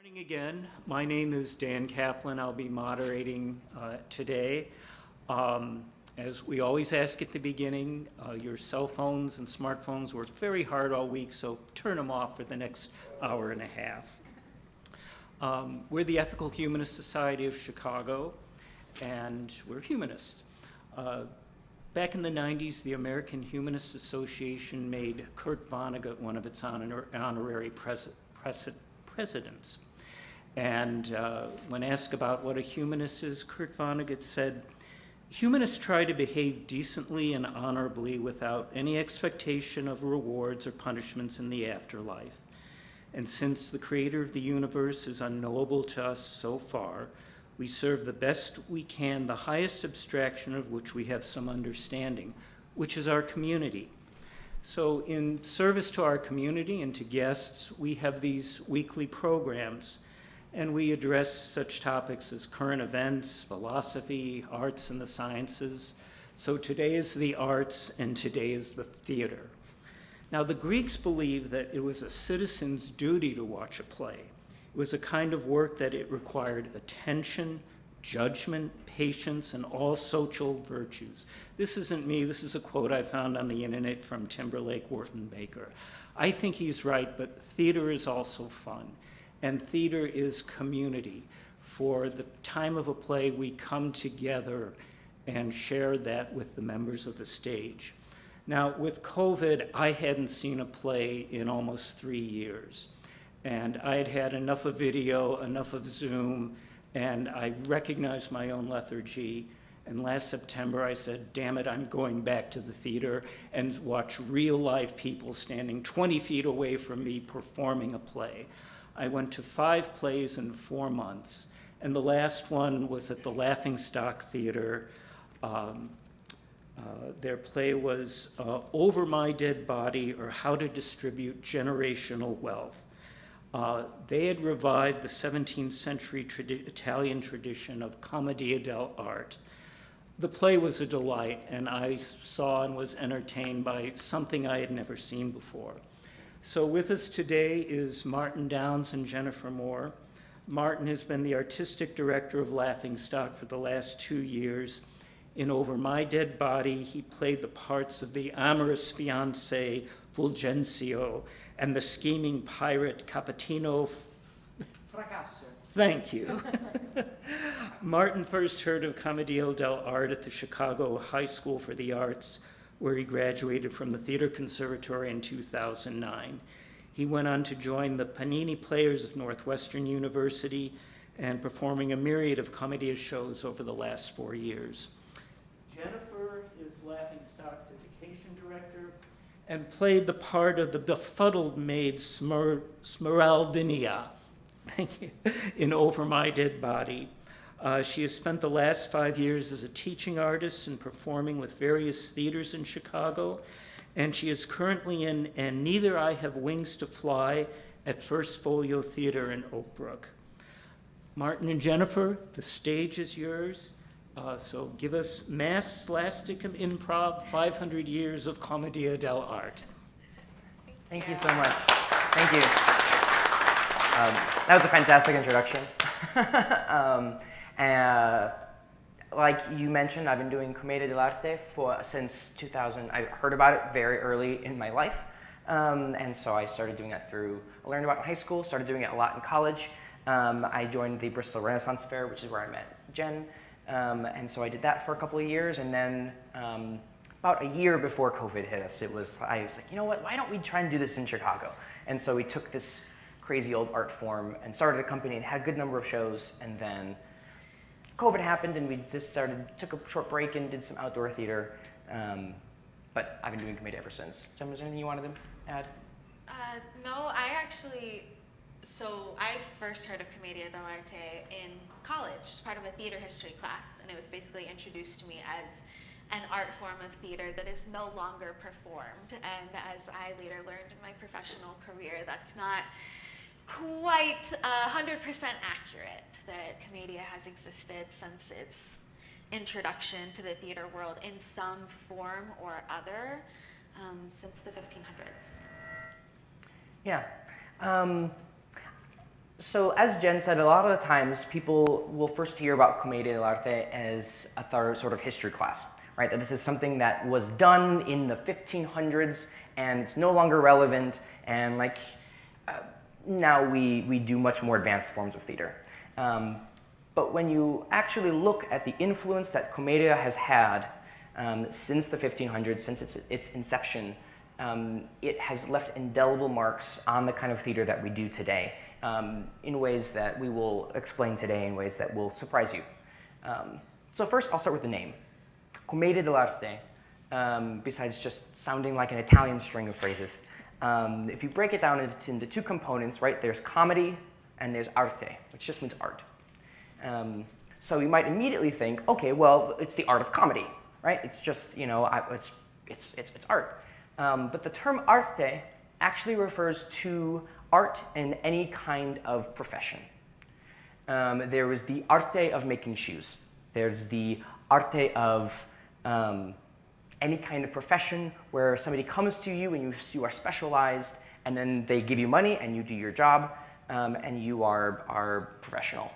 Morning again. My name is Dan Kaplan. I'll be moderating today. As we always ask at the beginning, your cell phones and smartphones work very hard all week, so turn them off for the next hour and a half. We're the Ethical Humanist Society of Chicago, and we're humanists. Back in the 90s, the American Humanist Association made Kurt Vonnegut one of its honorary presidents. And when asked about what a humanist is, Kurt Vonnegut said, "Humanists try to behave decently and honorably without any expectation of rewards or punishments in the afterlife. And since the creator of the universe is unknowable to us so far, we serve the best we can the highest abstraction of which we have some understanding, which is our community." So in service to our community and to guests, we have these weekly programs, and we address such topics as current events, philosophy, arts, and the sciences. So today is the arts, and today is the theater. Now, the Greeks believed that it was a citizen's duty to watch a play. It was a kind of work that it required attention, judgment, patience, and all social virtues. This isn't me, this is a quote I found on the internet from Timberlake Wharton Baker. I think he's right, but theater is also fun, and theater is community. For the time of a play, we come together and share that with the members of the stage. Now, with COVID, I hadn't seen a play in almost 3 years, and I had had enough of video, enough of Zoom, and I recognized my own lethargy. And last September, I said, damn it, I'm going back to the theater and watch real live people standing 20 feet away from me performing a play. I went to 5 plays in 4 months, and the last one was at the Laughingstock Theater. Their play was Over My Dead Body, or How to Distribute Generational Wealth. They had revived the 17th century Italian tradition of Commedia dell'Arte. The play was a delight, and I saw and was entertained by something I had never seen before. So with us today is Martin Downs and Jennifer Mohr. Martin has been the artistic director of Laughingstock for the last 2 years. In Over My Dead Body, he played the parts of the amorous fiancé Fulgencio and the scheming pirate Capitino Fracasso. Thank you. Martin first heard of Commedia dell'Arte at the Chicago High School for the Arts, where he graduated from the Theater Conservatory in 2009. He went on to join the Panini Players of Northwestern University and performing a myriad of Commedia shows over the last 4 years. Jennifer is Laughingstock's education director and played the part of the befuddled maid Smeraldina, thank you, in Over My Dead Body. She has spent the last 5 years as a teaching artist and performing with various theaters in Chicago, and she is currently in And Neither I Have Wings to Fly at First Folio Theater in Oak Brook. Martin and Jennifer, the stage is yours. So give us Mass, Slapstick, and Improv, 500 years of Commedia dell'Arte. Thank you so much. Thank you. That was a fantastic introduction. Like you mentioned, I've been doing Commedia dell'Arte since 2000. I heard about it very early in my life. And so I started doing that I learned about it in high school, started doing it a lot in college. I joined the Bristol Renaissance Fair, which is where I met Jen. And so I did that for a couple of years, and then about a year before COVID hit us, I was like, you know what, why don't we try and do this in Chicago? And so we took this crazy old art form and started a company and had a good number of shows, and then COVID happened and we just took a short break and did some outdoor theater, but I've been doing Commedia ever since. Jen, was there anything you wanted to add? No, So I first heard of Commedia dell'Arte in college, as part of a theater history class, and it was basically introduced to me as an art form of theater that is no longer performed. And as I later learned in my professional career, that's not quite 100% accurate, that Commedia has existed since its introduction to the theater world in some form or other since the 1500s. Yeah. So as Jen said, a lot of the times people will first hear about Commedia dell'Arte as a sort of history class, right? That this is something that was done in the 1500s and it's no longer relevant, and like now we do much more advanced forms of theater. But when you actually look at the influence that Commedia has had since the 1500s, since its inception, it has left indelible marks on the kind of theater that we do today, in ways that we will explain today, in ways that will surprise you. So first, I'll start with the name. Commedia dell'Arte, besides just sounding like an Italian string of phrases. If you break it down into two components, right, there's comedy and there's arte, which just means art. So you might immediately think, okay, well, it's the art of comedy, right? It's just, you know, it's art. But the term arte actually refers to art in any kind of profession. There was the arte of making shoes. There's the arte of any kind of profession where somebody comes to you and you are specialized, and then they give you money and you do your job, and you are professional.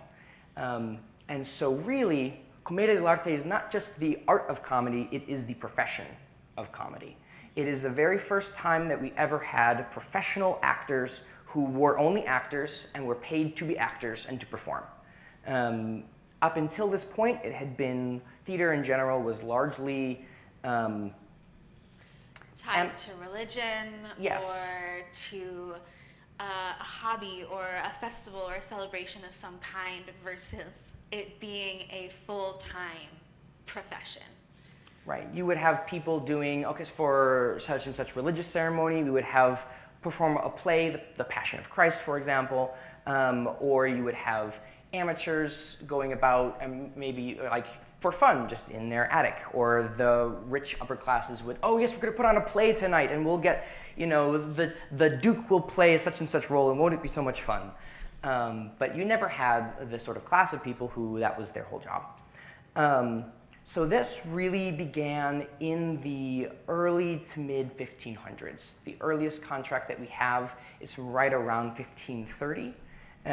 And so really, Commedia dell'Arte is not just the art of comedy, it is the profession of comedy. It is the very first time that we ever had professional actors who were only actors and were paid to be actors and to perform. Up until this point, it had been, theater in general was largely Tied to religion, yes, or to a hobby or a festival or a celebration of some kind, versus it being a full-time profession. Right. You would have people doing, okay, for such and such religious ceremony, we would have perform a play, the Passion of Christ, for example, or you would have amateurs going about and maybe like for fun, just in their attic, or the rich upper classes would, oh yes, we're going to put on a play tonight, and we'll get, you know, the Duke will play such and such role, and won't it be so much fun? But you never had this sort of class of people who that was their whole job. So this really began in the early to mid 1500s. The earliest contract that we have is from right around 1530.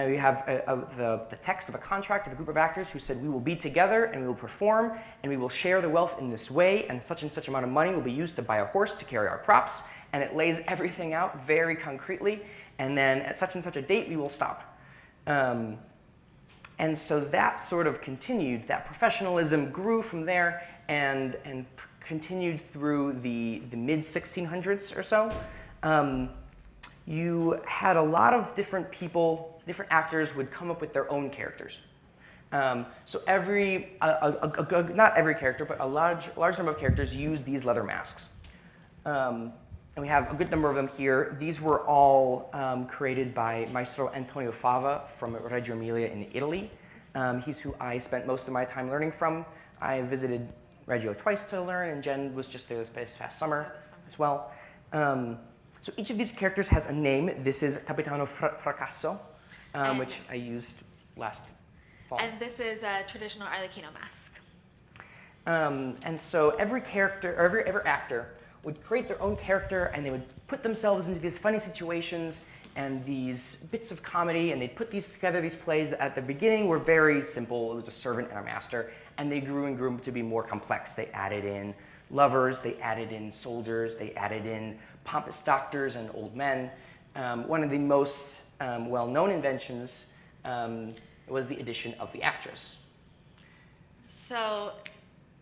We have the text of a contract of a group of actors who said, we will be together and we will perform and we will share the wealth in this way, and such amount of money will be used to buy a horse to carry our props, and it lays everything out very concretely, and then at such and such a date we will stop. And so that sort of continued, that professionalism grew from there and continued through the mid 1600s or so. You had a lot of different people, different actors would come up with their own characters. So not every character, but a large number of characters use these leather masks. And we have a good number of them here. These were all created by Maestro Antonio Fava from Reggio Emilia in Italy. He's who I spent most of my time learning from. I visited Reggio twice to learn, and Jen was just there this past summer as well. So each of these characters has a name. This is Capitano Fracasso, which I used last fall. And this is a traditional Arlecchino mask. And so every character, or every actor, would create their own character, and they would put themselves into these funny situations and these bits of comedy, and they'd put these together, these plays that at the beginning were very simple. It was a servant and a master, and they grew and grew to be more complex. They added in lovers, they added in soldiers, they added in pompous doctors and old men. One of the most well-known inventions was the addition of the actress. So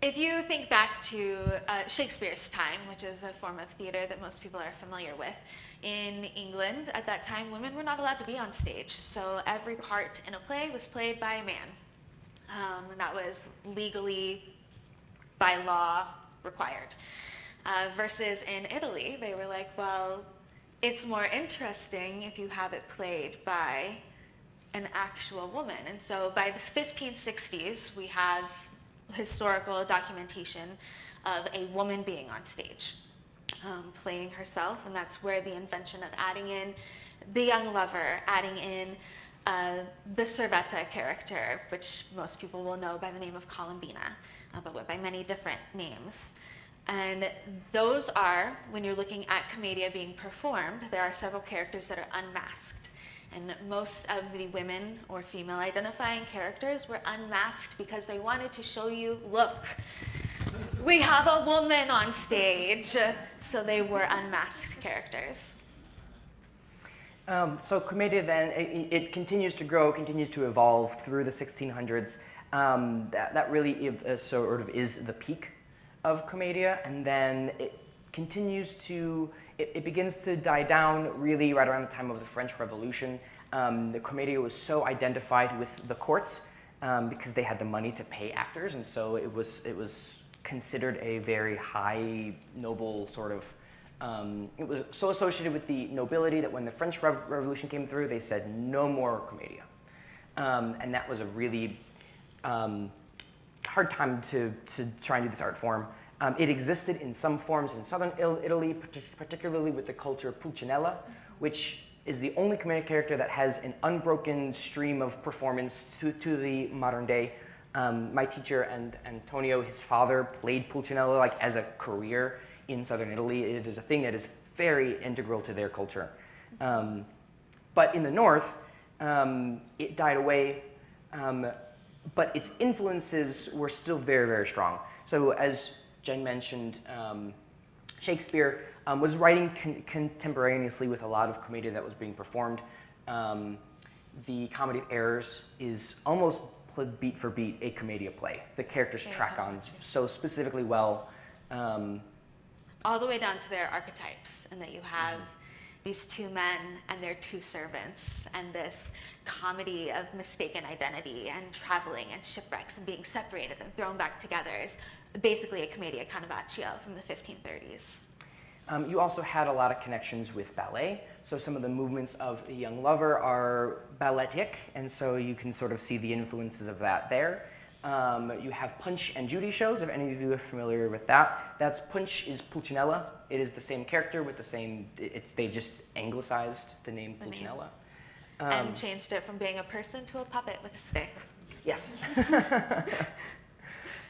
if you think back to Shakespeare's time, which is a form of theater that most people are familiar with, in England at that time, women were not allowed to be on stage. So every part in a play was played by a man. And that was legally, by law, required. Versus in Italy, they were like, well, it's more interesting if you have it played by an actual woman. And so by the 1560s, we have historical documentation of a woman being on stage, playing herself, and that's where the invention of adding in the young lover, adding in the servetta character, which most people will know by the name of Columbina, but went by many different names. And those are, when you're looking at Commedia being performed, there are several characters that are unmasked. And most of the women or female identifying characters were unmasked because they wanted to show you, look, we have a woman on stage. So they were unmasked characters. So Commedia then, it continues to grow, continues to evolve through the 1600s. That really sort of is the peak of Commedia, and then it continues to, it begins to die down really right around the time of the French Revolution. The Commedia was so identified with the courts because they had the money to pay actors, and so it was considered a very high, noble sort of, it was so associated with the nobility that when the French Revolution came through, they said no more Commedia. And that was a really hard time to try and do this art form. It existed in some forms in southern Italy, particularly with the culture Pulcinella, which is the only comedic character that has an unbroken stream of performance to the modern day. My teacher and Antonio, his father, played Pulcinella like as a career in southern Italy. It is a thing that is very integral to their culture. But in the north, it died away, but its influences were still very, very strong. So as Jen mentioned, Shakespeare was writing contemporaneously with a lot of commedia that was being performed. The Comedy of Errors is almost beat for beat a commedia play. The characters track on so specifically well. All the way down to their archetypes, and that you have these two men and their two servants, and this comedy of mistaken identity and traveling and shipwrecks and being separated and thrown back together is basically a commedia cannavaccio from the 1530s. You also had a lot of connections with ballet. So some of the movements of The Young Lover are balletic, and so you can sort of see the influences of that there. You have Punch and Judy shows, if any of you are familiar with that. That's Punch is Pulcinella. It is the same character with the same, they've just anglicized the name Pulcinella. And changed it from being a person to a puppet with a stick. Yes.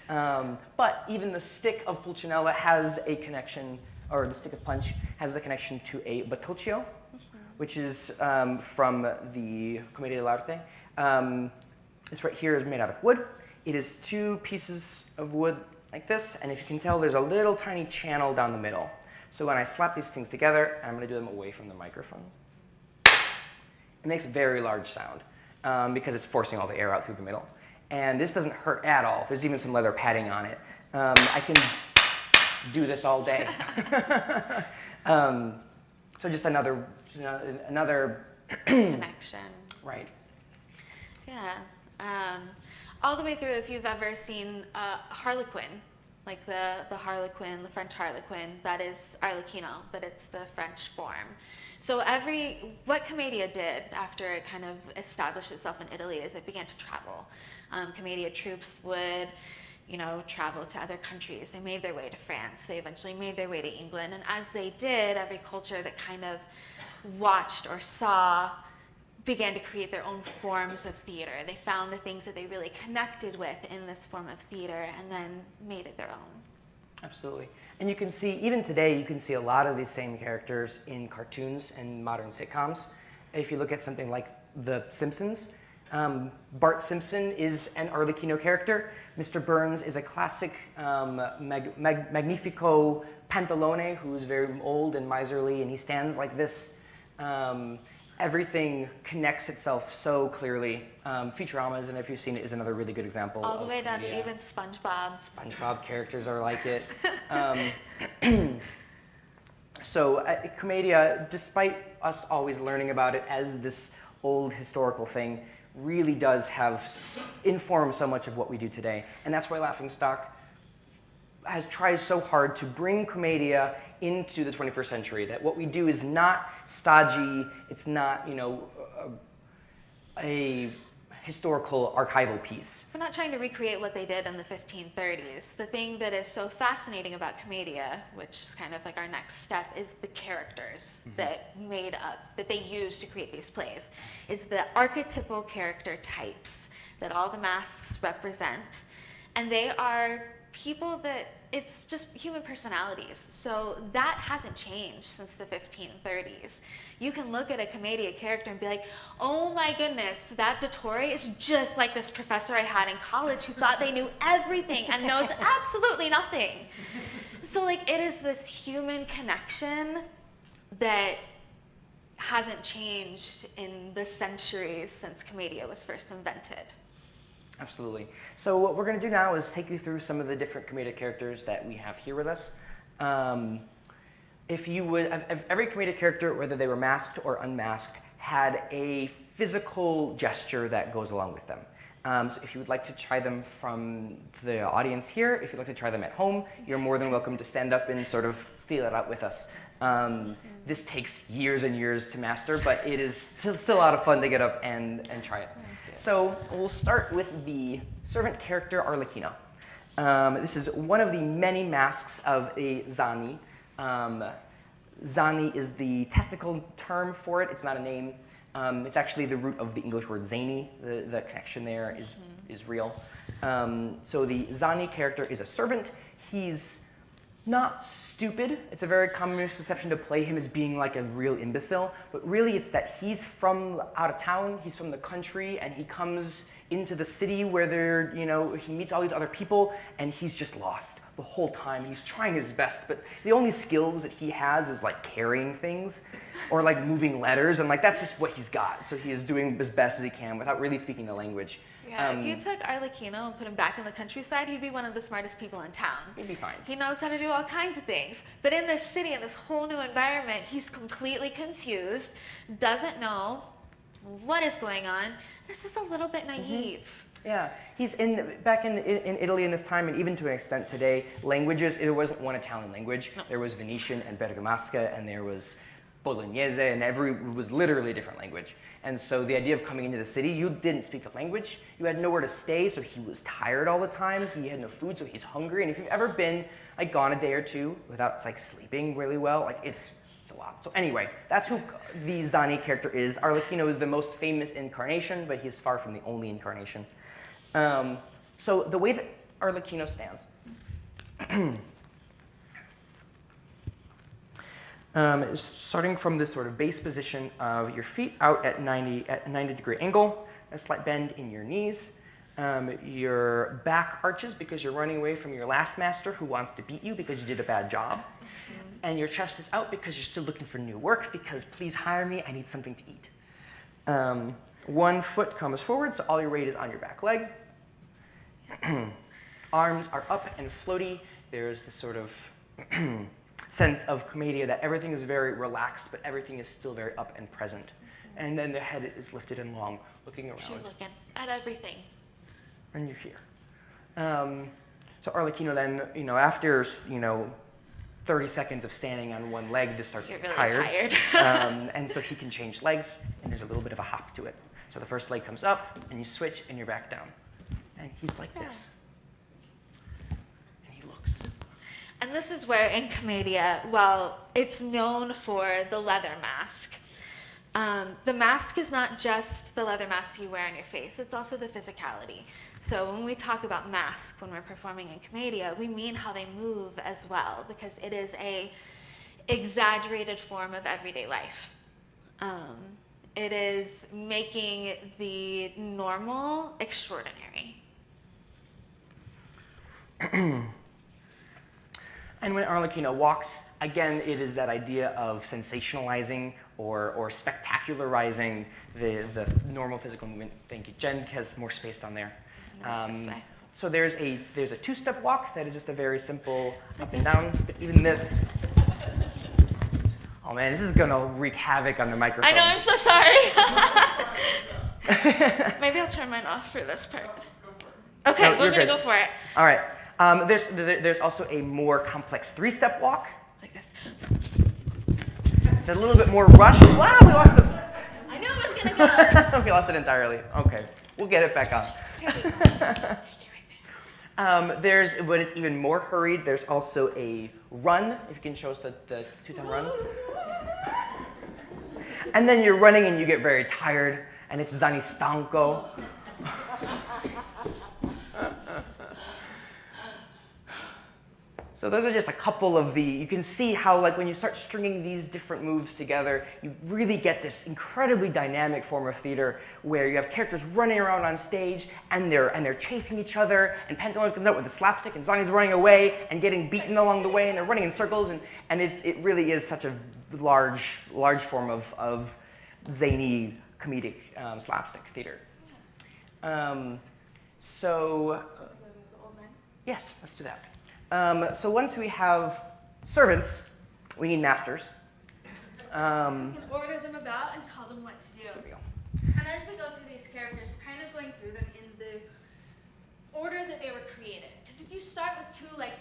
But even the stick of Pulcinella has a connection, or the stick of Punch has the connection to a battocchio, which is from the Commedia dell'Arte. This right here is made out of wood. It is two pieces of wood like this, and if you can tell, there's a little tiny channel down the middle. So when I slap these things together, and I'm going to do them away from the microphone, it makes a very large sound because it's forcing all the air out through the middle. And this doesn't hurt at all. There's even some leather padding on it. I can do this all day. So just another Connection. Right. Yeah. All the way through, if you've ever seen Harlequin, like the Harlequin, the French Harlequin, that is Arlecchino, but it's the French form. So what Commedia did after it kind of established itself in Italy is it began to travel. Commedia troops would, travel to other countries. They made their way to France. They eventually made their way to England. And as they did, every culture that kind of watched or saw began to create their own forms of theater. They found the things that they really connected with in this form of theater and then made it their own. Absolutely. And you can see, even today, you can see a lot of these same characters in cartoons and modern sitcoms. If you look at something like The Simpsons, Bart Simpson is an Arlecchino character. Mr. Burns is a classic Magnifico Pantalone who is very old and miserly, and he stands like this. Everything connects itself so clearly. Futurama's, and if you've seen it, is another really good example. All the way down to even SpongeBob. SpongeBob characters are like it. So Commedia, despite us always learning about it as this old historical thing, really does inform so much of what we do today. And that's why Laughingstock tries so hard to bring Commedia into the 21st century, that what we do is not stodgy, it's not, a historical archival piece. We're not trying to recreate what they did in the 1530s. The thing that is so fascinating about Commedia, which is kind of like our next step, is the characters that they used to create these plays, is the archetypal character types that all the masks represent. And they are people that, it's just human personalities. So that hasn't changed since the 1530s. You can look at a Commedia character and be like, oh my goodness, that Dottore is just like this professor I had in college who thought they knew everything and knows absolutely nothing. So like, it is this human connection that hasn't changed in the centuries since Commedia was first invented. Absolutely. So what we're going to do now is take you through some of the different Commedia characters that we have here with us. If you would, every Commedia character, whether they were masked or unmasked, had a physical gesture that goes along with them. So if you would like to try them from the audience here, if you'd like to try them at home, you're more than welcome to stand up and sort of feel it out with us. This takes years and years to master, but it is still a lot of fun to get up and try it. So we'll start with the servant character Arlecchino. This is one of the many masks of a Zani. Zani is the technical term for it. It's not a name. It's actually the root of the English word zany. The connection there is real. So the Zani character is a servant. He's not stupid. It's a very common misconception to play him as being like a real imbecile, but really it's that he's from out of town, he's from the country, and he comes into the city where he meets all these other people, and he's just lost the whole time. He's trying his best, but the only skills that he has is like carrying things or like moving letters, and like that's just what he's got. So he is doing as best as he can without really speaking the language. Yeah, if you took Arlecchino and put him back in the countryside, he'd be one of the smartest people in town. He'd be fine. He knows how to do all kinds of things. But in this city, in this whole new environment, he's completely confused, doesn't know what is going on, and it's just a little bit naive. Yeah, he's back in Italy in this time, and even to an extent today, languages, there wasn't one Italian language. No. There was Venetian and Bergamasca, and there was Bolognese, and it was literally a different language. And so the idea of coming into the city, you didn't speak the language, you had nowhere to stay, so he was tired all the time, he had no food, so he's hungry, and if you've ever been like gone a day or two without like sleeping really well, like it's a lot. So anyway, that's who the Zani character is. Arlecchino is the most famous incarnation, but he's far from the only incarnation. So the way that Arlecchino stands, is starting from this sort of base position of your feet out at a 90-degree angle, a slight bend in your knees. Your back arches because you're running away from your last master who wants to beat you because you did a bad job. And your chest is out because you're still looking for new work because please hire me, I need something to eat. One foot comes forward, so all your weight is on your back leg. Arms are up and floaty. There's this sort of sense of Commedia that everything is very relaxed, but everything is still very up and present. And then the head is lifted and long, looking around. You're looking at everything. And you're here. So Arlecchino then, after 30 seconds of standing on one leg, just starts to get tired. And so he can change legs, and there's a little bit of a hop to it. So the first leg comes up, and you switch, and you're back down. And he's like this. And he looks. And this is where in Commedia, well, it's known for the leather mask. The mask is not just the leather mask you wear on your face, it's also the physicality. So when we talk about masks when we're performing in Commedia, we mean how they move as well, because it is a exaggerated form of everyday life. It is making the normal extraordinary. And when Arlecchino walks, again, it is that idea of sensationalizing or spectacularizing the normal physical movement. Thank you. Jen has more space down there. So there's a two-step walk that is just a very simple up and down. But even this, oh man, this is gonna wreak havoc on the microphone. I know, I'm so sorry. Maybe I'll turn mine off for this part. Okay, we're gonna go for it. All right. There's also a more complex three-step walk. Like this. It's a little bit more rushed. Wow, we lost it. I knew it was gonna go. We lost it entirely. Okay, we'll get it back on. When it's even more hurried, there's also a run. If you can show us the two-time run. And then you're running and you get very tired, and it's Zani stanco. So those are just a couple of you can see how like when you start stringing these different moves together, you really get this incredibly dynamic form of theater where you have characters running around on stage and they're chasing each other, and Pantalone comes out with the slapstick and Zani's running away and getting beaten along the way, and they're running in circles, and it really is such a large form of zany comedic slapstick theater. Yes, let's do that. So once we have servants, we need masters. You can order them about and tell them what to do. There we go. And as we go through these characters, we're kind of going through them in the order that they were created. Because if you start with two like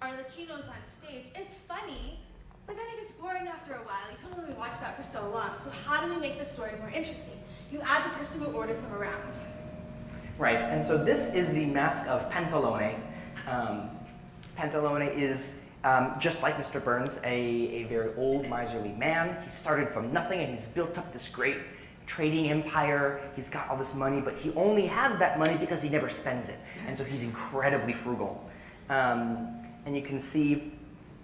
Arlecchinos on stage, it's funny, but then it gets boring after a while. You can only watch that for so long. So how do we make the story more interesting? You add the person who orders them around. Right, and so this is the mask of Pantalone. Pantalone is, just like Mr. Burns, a very old, miserly man. He started from nothing and he's built up this great trading empire. He's got all this money, but he only has that money because he never spends it. And so he's incredibly frugal. And you can see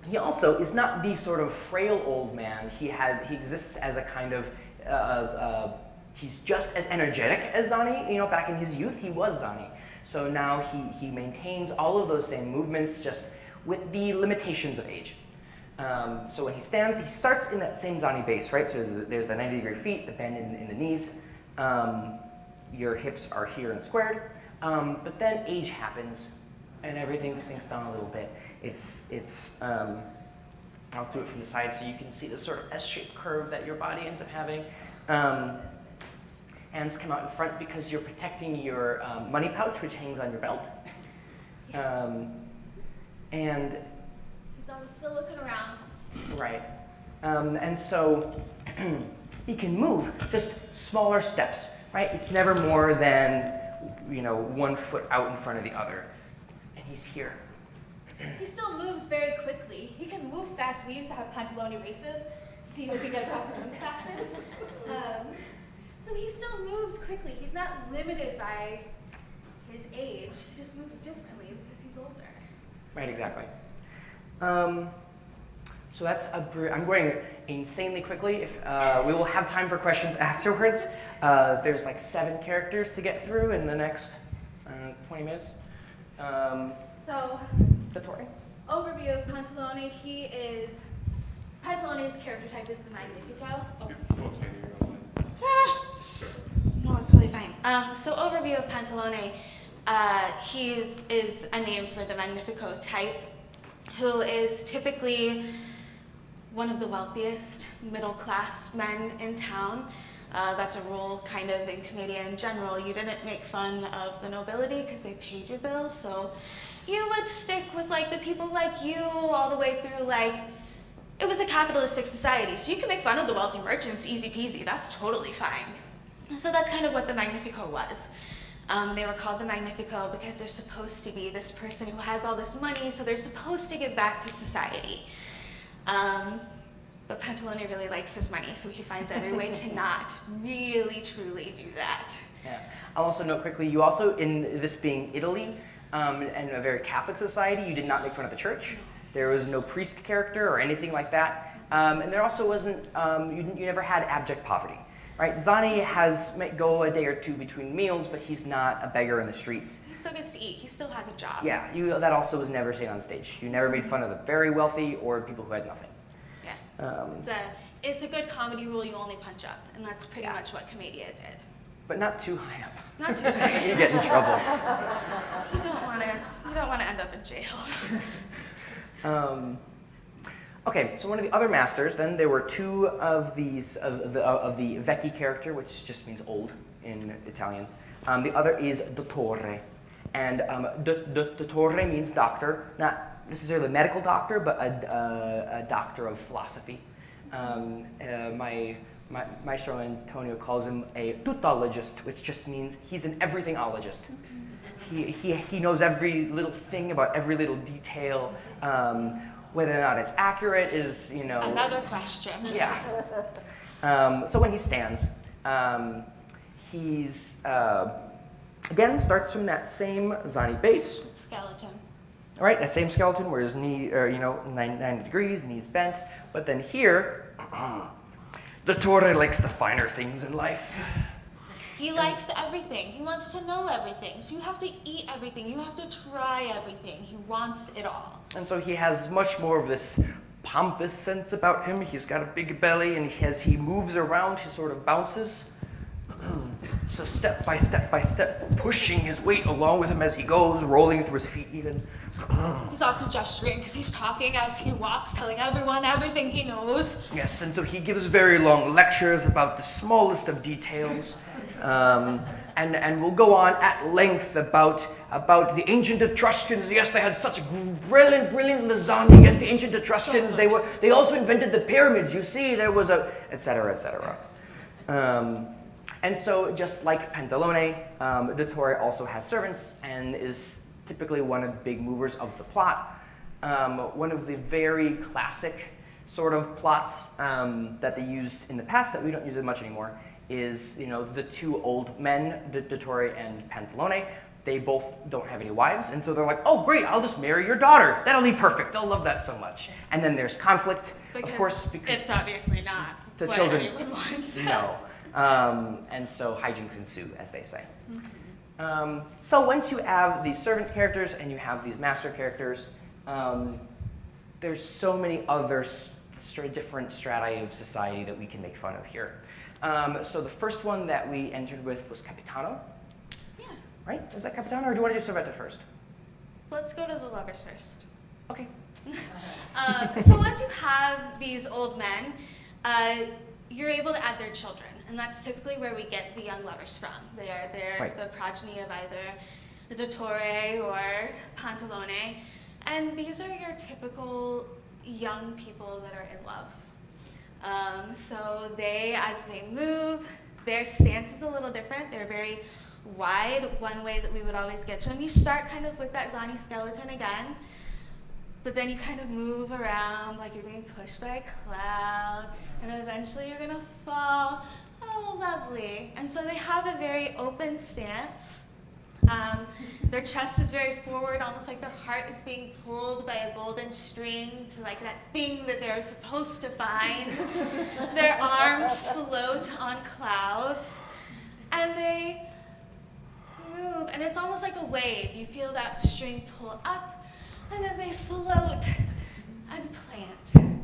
he also is not the sort of frail old man. He exists as a kind of, he's just as energetic as Zani. You know, back in his youth, he was Zani. So now he maintains all of those same movements, just with the limitations of age. So when he stands, he starts in that same Zani base, right? So there's the 90-degree feet, the bend in the knees. Your hips are here and squared. But then age happens, and everything sinks down a little bit. I'll do it from the side so you can see the sort of S-shaped curve that your body ends up having. Hands come out in front because you're protecting your money pouch, which hangs on your belt. And He's always still looking around. right. And so he can move just smaller steps, right? It's never more than 1 foot out in front of the other. And he's here. He still moves very quickly. He can move fast. We used to have Pantalone races to see who could get across the room fastest. So he still moves quickly. He's not limited by his age. He just moves differently because he's older. Right, exactly. So that's I'm going insanely quickly. If we will have time for questions afterwards. There's like 7 characters to get through in the next 20 minutes. So, Dottore? overview of Pantalone. Pantalone's character type is the Magnifico. No, it's totally fine. So overview of Pantalone, he is a name for the Magnifico type, who is typically one of the wealthiest middle-class men in town. That's a rule kind of in Commedia in general. You didn't make fun of the nobility because they paid your bills, so you would stick with like the people like you all the way through it was a capitalistic society, so you can make fun of the wealthy merchants, easy peasy, that's totally fine. So that's kind of what the Magnifico was. They were called the Magnifico because they're supposed to be this person who has all this money, so they're supposed to give back to society. But Pantalone really likes his money, so he finds every way to not really, truly do that. Yeah. I'll also note quickly, you also, in this being Italy, and a very Catholic society, you did not make fun of the church. There was no priest character or anything like that. And there also wasn't, you never had abject poverty. Right, Zani might go a day or two between meals, but he's not a beggar in the streets. He still gets to eat. He still has a job. Yeah, that also was never seen on stage. You never made fun of the very wealthy or people who had nothing. Yeah. It's a good comedy rule. You only punch up, and that's pretty much what Commedia did. But not too high up. Not too high. You get in trouble. You don't want to end up in jail. Okay, so one of the other masters, then there were 2 of these of the vecchi character, which just means old in Italian. The other is dottore, and dottore means doctor, not necessarily a medical doctor, but a doctor of philosophy. My maestro Antonio calls him a tuttologist, which just means he's an everythingologist. He knows every little thing about every little detail. Whether or not it's accurate is, Another question. Yeah. So when he stands, he's, again, starts from that same Zani base. Skeleton. All right, that same skeleton where his knee, 90 degrees, knees bent. But then here, Dottore likes the finer things in life. He likes everything. He wants to know everything. So you have to eat everything. You have to try everything. He wants it all. And so he has much more of this pompous sense about him. He's got a big belly, and as he moves around, he sort of bounces. So step by step by step, pushing his weight along with him as he goes, rolling through his feet even. He's often gesturing because he's talking as he walks, telling everyone everything he knows. Yes, and so he gives very long lectures about the smallest of details. And we'll go on at length about the ancient Etruscans. Yes, they had such brilliant lasagna. Yes, the ancient Etruscans, they also invented the pyramids. You see, there was a, et cetera, et cetera. And so just like Pantalone, Dottore also has servants and is typically one of the big movers of the plot. One of the very classic sort of plots that they used in the past that we don't use as much anymore is, the two old men, Dottore and Pantalone. They both don't have any wives, and so they're like, oh great, I'll just marry your daughter. That'll be perfect. They'll love that so much. And then there's conflict, Because of course, because it's obviously not the what children anyone wants. no. And so hijinks ensue, as they say. So once you have these servant characters and you have these master characters, there's so many other different strata of society that we can make fun of here. So the first one that we entered with was Capitano. Yeah. Right? Is that Capitano, or do you want to do Servetta first? Let's go to the lovers first. Okay. So once you have these old men, you're able to add their children, and that's typically where we get the young lovers from. They're Right. the progeny of either the Dottore or Pantalone, and these are your typical young people that are in love. So as they move, their stance is a little different. They're very wide. One way that we would always get to them, you start kind of with that Zani skeleton again, but then you kind of move around like you're being pushed by a cloud, and eventually you're gonna fall. Oh, lovely. And so they have a very open stance. Their chest is very forward, almost like their heart is being pulled by a golden string to like that thing that they're supposed to find. Their arms float on clouds, and they move, and it's almost like a wave. You feel that string pull up, and then they float and plant.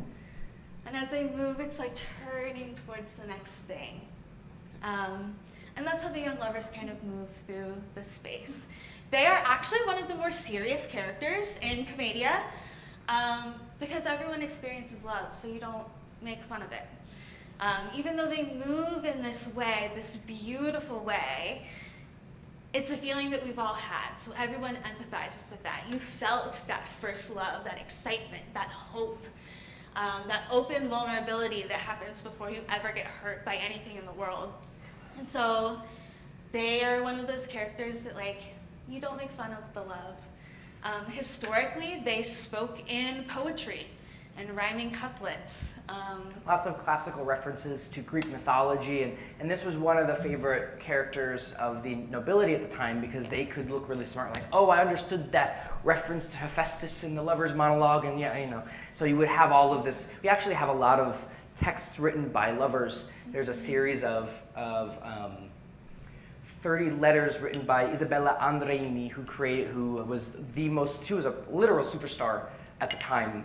And as they move, it's like turning towards the next thing. And that's how the young lovers kind of move through the space. They are actually one of the more serious characters in Commedia, because everyone experiences love, so you don't make fun of it. Even though they move in this way, this beautiful way, it's a feeling that we've all had, so everyone empathizes with that. You felt that first love, that excitement, that hope, that open vulnerability that happens before you ever get hurt by anything in the world. And so they are one of those characters that, like, you don't make fun of the love. Historically, they spoke in poetry and rhyming couplets. Lots of classical references to Greek mythology, and this was one of the favorite characters of the nobility at the time because they could look really smart, like, oh, I understood that reference to Hephaestus in the lover's monologue, and yeah, So you would have all of this. We actually have a lot of texts written by lovers. There's a series of 30 letters written by Isabella Andreini, who was a literal superstar at the time,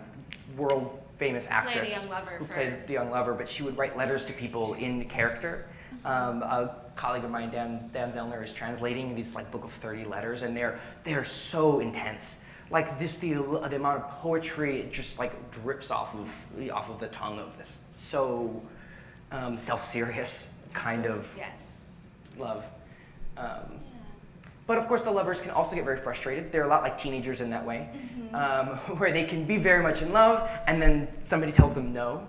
world famous actress who played the young lover, but she would write letters to people in character. A colleague of mine, Dan Zellner, is translating this book of 30 letters, and they're so intense. Like the amount of poetry, it just drips off of the tongue of this so self-serious kind of love. But of course, the lovers can also get very frustrated. They're a lot like teenagers in that way, where they can be very much in love, and then somebody tells them no,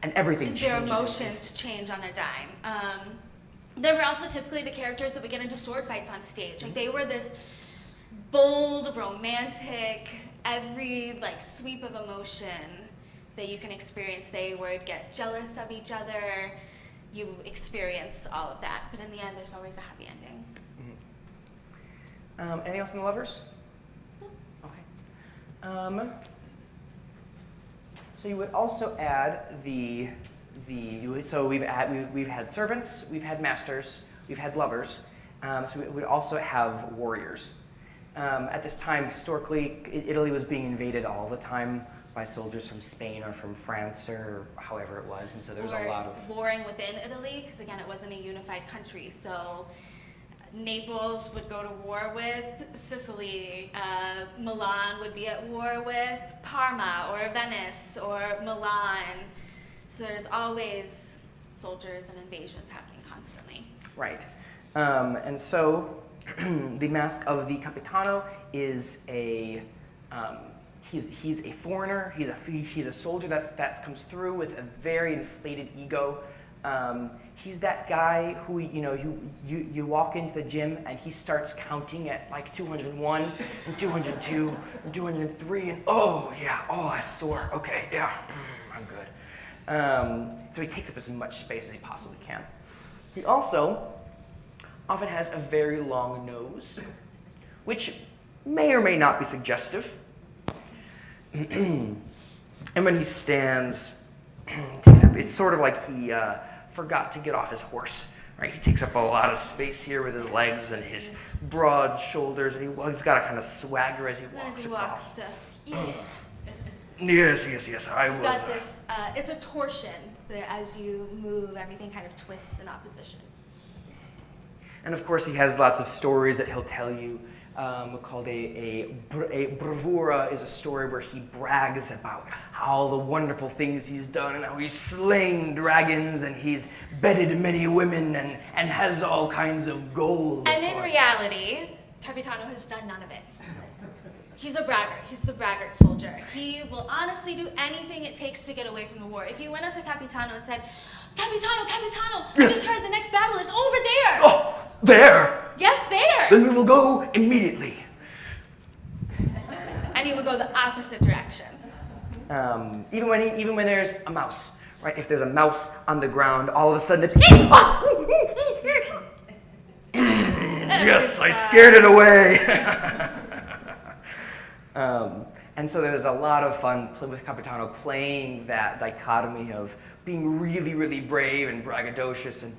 and everything changes. Their emotions change on a dime. They were also typically the characters that would get into sword fights on stage. Like, they were this bold, romantic, every sweep of emotion that you can experience. They would get jealous of each other. You experience all of that, but in the end, there's always a happy ending. Anything else on the lovers? Okay. So you would also add so we've had servants, we've had masters, we've had lovers. So we would also have warriors. At this time, historically, Italy was being invaded all the time by soldiers from Spain or from France or however it was, and so there was a lot of warring within Italy, because again, it wasn't a unified country. So Naples would go to war with Sicily, Milan would be at war with Parma or Venice or Milan. So there's always soldiers and invasions happening constantly. Right. And so the mask of the Capitano is he's a foreigner. He's a soldier that comes through with a very inflated ego. He's that guy who you walk into the gym and he starts counting at like 201 and 202 and 203 and oh I'm sore. Okay, yeah, I'm good. So he takes up as much space as he possibly can. He also often has a very long nose, which may or may not be suggestive. And when he stands, it's sort of like he forgot to get off his horse. Right? He takes up a lot of space here with his legs and his broad shoulders, and he's got a kind of swagger as he walks across. Yes, I will. You've got this, it's a torsion that as you move, everything kind of twists in opposition. And of course, he has lots of stories that he'll tell you. Called a bravura is a story where he brags about all the wonderful things he's done and how he's slain dragons and he's bedded many women and has all kinds of gold. And in reality, Capitano has done none of it. He's a braggart. He's the braggart soldier. He will honestly do anything it takes to get away from the war. If you went up to Capitano and said, Capitano, I just heard the next battle is over there. Oh, there? Yes, there. Then we will go immediately. And he would go the opposite direction. Even when there's a mouse, right? If there's a mouse on the ground, all of a sudden it's yes, I scared it away. And so there's a lot of fun with Capitano playing that dichotomy of being really, really brave and braggadocious, and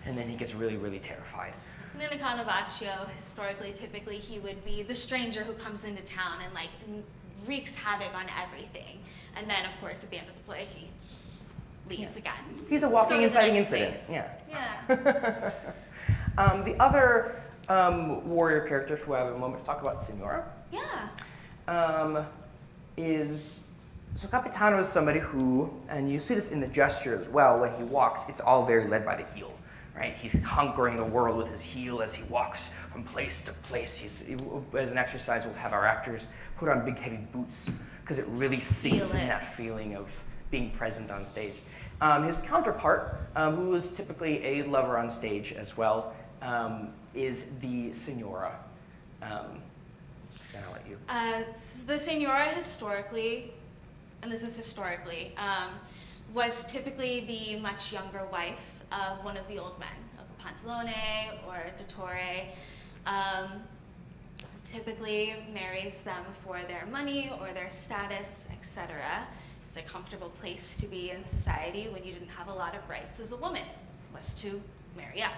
then he gets really, really terrified. And in a Carnavaccio, historically, typically he would be the stranger who comes into town and like wreaks havoc on everything. And then, of course, at the end of the play, he leaves again. He's a walking, inciting incident. Yeah. The other warrior character who I have a moment to talk about, Signora. Yeah. So Capitano is somebody who, and you see this in the gesture as well, when he walks, it's all very led by the heel, right? He's conquering the world with his heel as he walks from place to place. As an exercise, we'll have our actors put on big heavy boots because it really sinks in that feeling of being present on stage. His counterpart, who is typically a lover on stage as well, is the Signora. I'll let you. The Signora historically, and this is historically, was typically the much younger wife of one of the old men, of a Pantalone or a Dottore, typically marries them for their money or their status, etc. It's a comfortable place to be in society when you didn't have a lot of rights as a woman, was to marry up.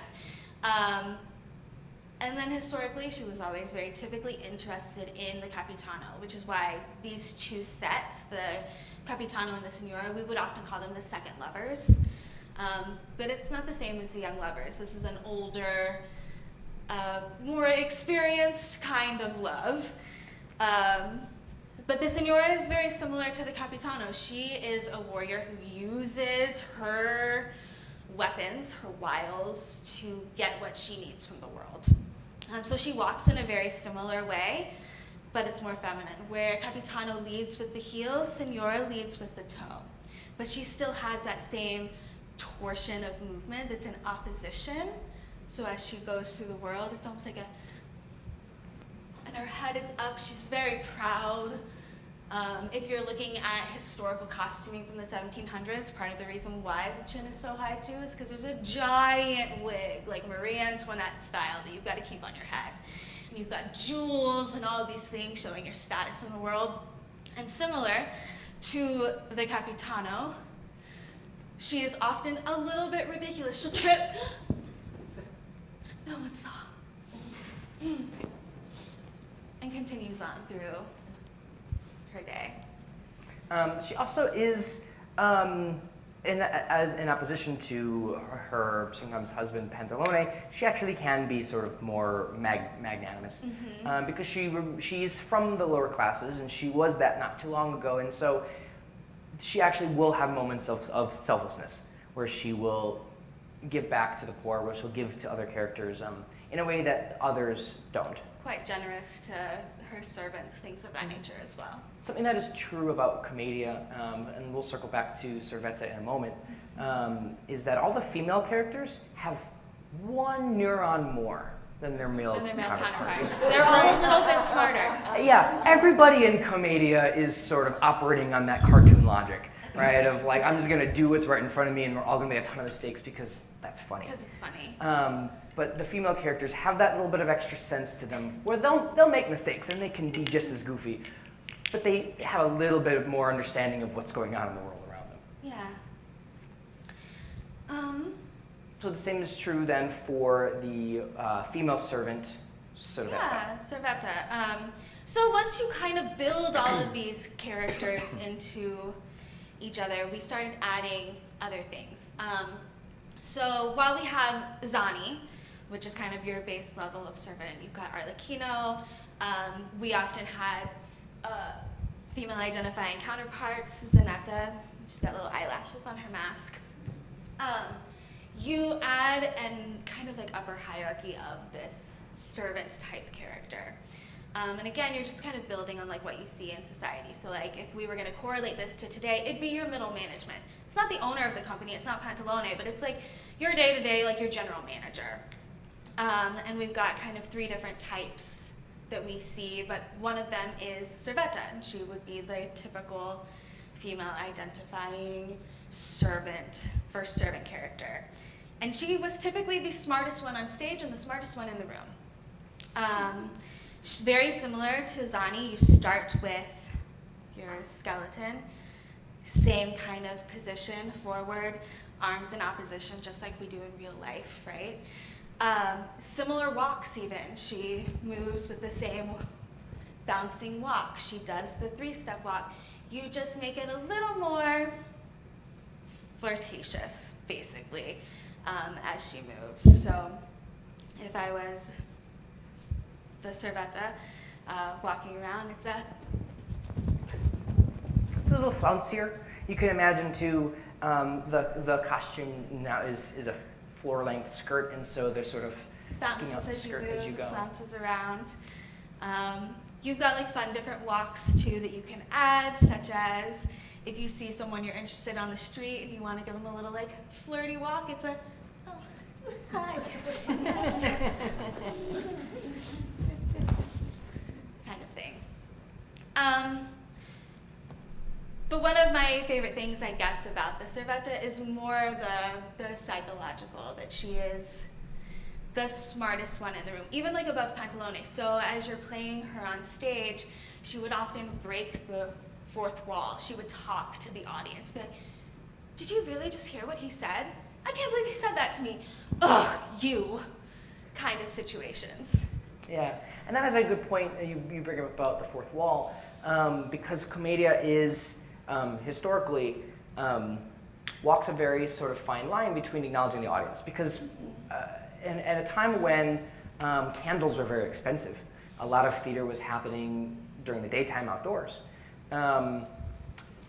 And then historically, she was always very typically interested in the Capitano, which is why these two sets, the Capitano and the Signora, we would often call them the second lovers. But it's not the same as the young lovers. This is an older, more experienced kind of love. But the Signora is very similar to the Capitano. She is a warrior who uses her weapons, her wiles, to get what she needs from the world. So she walks in a very similar way, but it's more feminine. Where Capitano leads with the heel, Signora leads with the toe. But she still has that same torsion of movement that's in opposition. So as she goes through the world, it's almost like and her head is up, she's very proud. If you're looking at historical costuming from the 1700s, part of the reason why the chin is so high too is because there's a giant wig, like Marie Antoinette style, that you've got to keep on your head. And you've got jewels and all these things showing your status in the world. And similar to the Capitano, she is often a little bit ridiculous. She'll trip. No one saw. And continues on through her day. She also is, in opposition to her sometimes husband Pantalone, she actually can be sort of more magnanimous, because she's from the lower classes, and she was that not too long ago, and so she actually will have moments of selflessness, where she will give back to the poor, where she'll give to other characters in a way that others don't. Quite generous to her servants, things of that nature as well. Something that is true about Commedia, and we'll circle back to Servetta in a moment, is that all the female characters have one neuron more than their male counterparts. They're all a little bit smarter. Yeah, everybody in Commedia is sort of operating on that cartoon logic, right? Of like, I'm just gonna do what's right in front of me, and we're all gonna make a ton of mistakes because that's funny. Because it's funny. But the female characters have that little bit of extra sense to them, where they'll make mistakes and they can be just as goofy, but they have a little bit more understanding of what's going on in the world around them. Yeah. So the same is true then for the female servant, Servetta. Yeah, Servetta. So once you kind of build all of these characters into each other, we started adding other things. So while we have Zani, which is kind of your base level of servant, you've got Arlecchino. We often had female identifying counterparts, Zanetta. She's got little eyelashes on her mask. You add an kind of like upper hierarchy of this servant type character. And again, you're just kind of building on like what you see in society. So like if we were gonna correlate this to today, it'd be your middle management. It's not the owner of the company, it's not Pantalone, but it's like your day-to-day, like your general manager. And we've got kind of 3 different types that we see, but one of them is Servetta, and she would be the typical female identifying servant, first servant character. And she was typically the smartest one on stage and the smartest one in the room. She's very similar to Zani. You start with your skeleton, same kind of position, forward, arms in opposition, just like we do in real life, right? Similar walks even. She moves with the same bouncing walk. She does the 3-step walk. You just make it a little more flirtatious, basically, as she moves. So if I was the Servetta walking around, it's a little flouncier. You can imagine too, the costume now is a floor-length skirt, and so they're sort of bounces out the skirt as you go. Flounces around. You've got like fun different walks too that you can add, such as if you see someone you're interested on the street and you want to give them a little like flirty walk, it's a oh, hi kind of thing. But one of my favorite things, I guess, about the Servetta is more the psychological, that she is the smartest one in the room, even like above Pantalone. So as you're playing her on stage, she would often break the 4th wall. She would talk to the audience, be like, did you really just hear what he said? I can't believe he said that to me. Ugh, you kind of situations. Yeah, and that is a good point that you bring up about the 4th wall, because Commedia is historically walks a very sort of fine line between acknowledging the audience, because at a time when candles were very expensive, a lot of theater was happening during the daytime outdoors.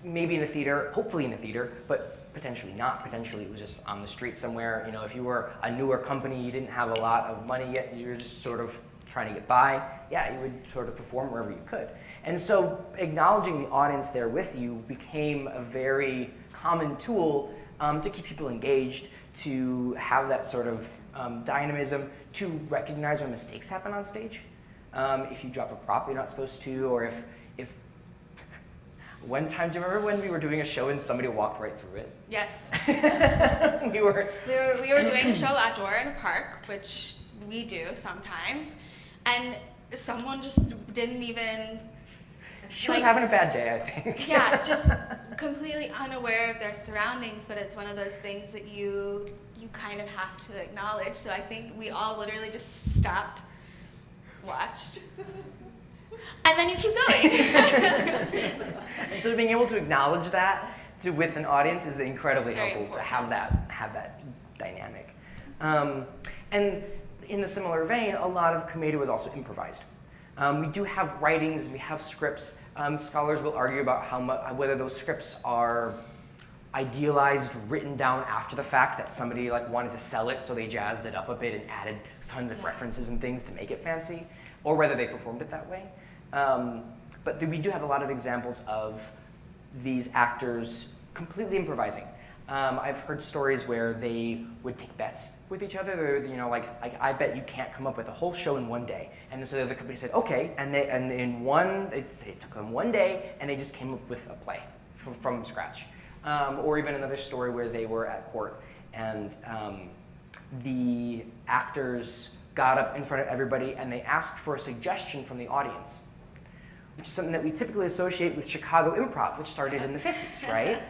Maybe in the theater, hopefully in the theater, but potentially not. Potentially it was just on the street somewhere. You know, if you were a newer company, you didn't have a lot of money yet, you were just sort of trying to get by, yeah, you would sort of perform wherever you could. And so acknowledging the audience there with you became a very common tool to keep people engaged, to have that sort of dynamism, to recognize when mistakes happen on stage. If you drop a prop you're not supposed to, or if one time, do you remember when we were doing a show and somebody walked right through it? Yes. we were doing a show outdoor in a park, which we do sometimes, and someone just didn't even She was having a bad day, I think. Yeah, just completely unaware of their surroundings, but it's one of those things that you kind of have to acknowledge. So I think we all literally just stopped, watched, and then you keep going. And so being able to acknowledge that with an audience is incredibly Very helpful to important. have that dynamic. And in the similar vein, a lot of Commedia was also improvised. We do have writings, we have scripts. Scholars will argue about whether those scripts are idealized, written down after the fact, that somebody like wanted to sell it, so they jazzed it up a bit and added tons of references and things to make it fancy, or whether they performed it that way. But we do have a lot of examples of these actors completely improvising. I've heard stories where they would take bets with each other. You know, like I bet you can't come up with a whole show in one day. And so the other company said, okay, and it took them one day, and they just came up with a play from scratch. Or even another story where they were at court, and the actors got up in front of everybody and they asked for a suggestion from the audience, which is something that we typically associate with Chicago Improv, which started in the 50s, right?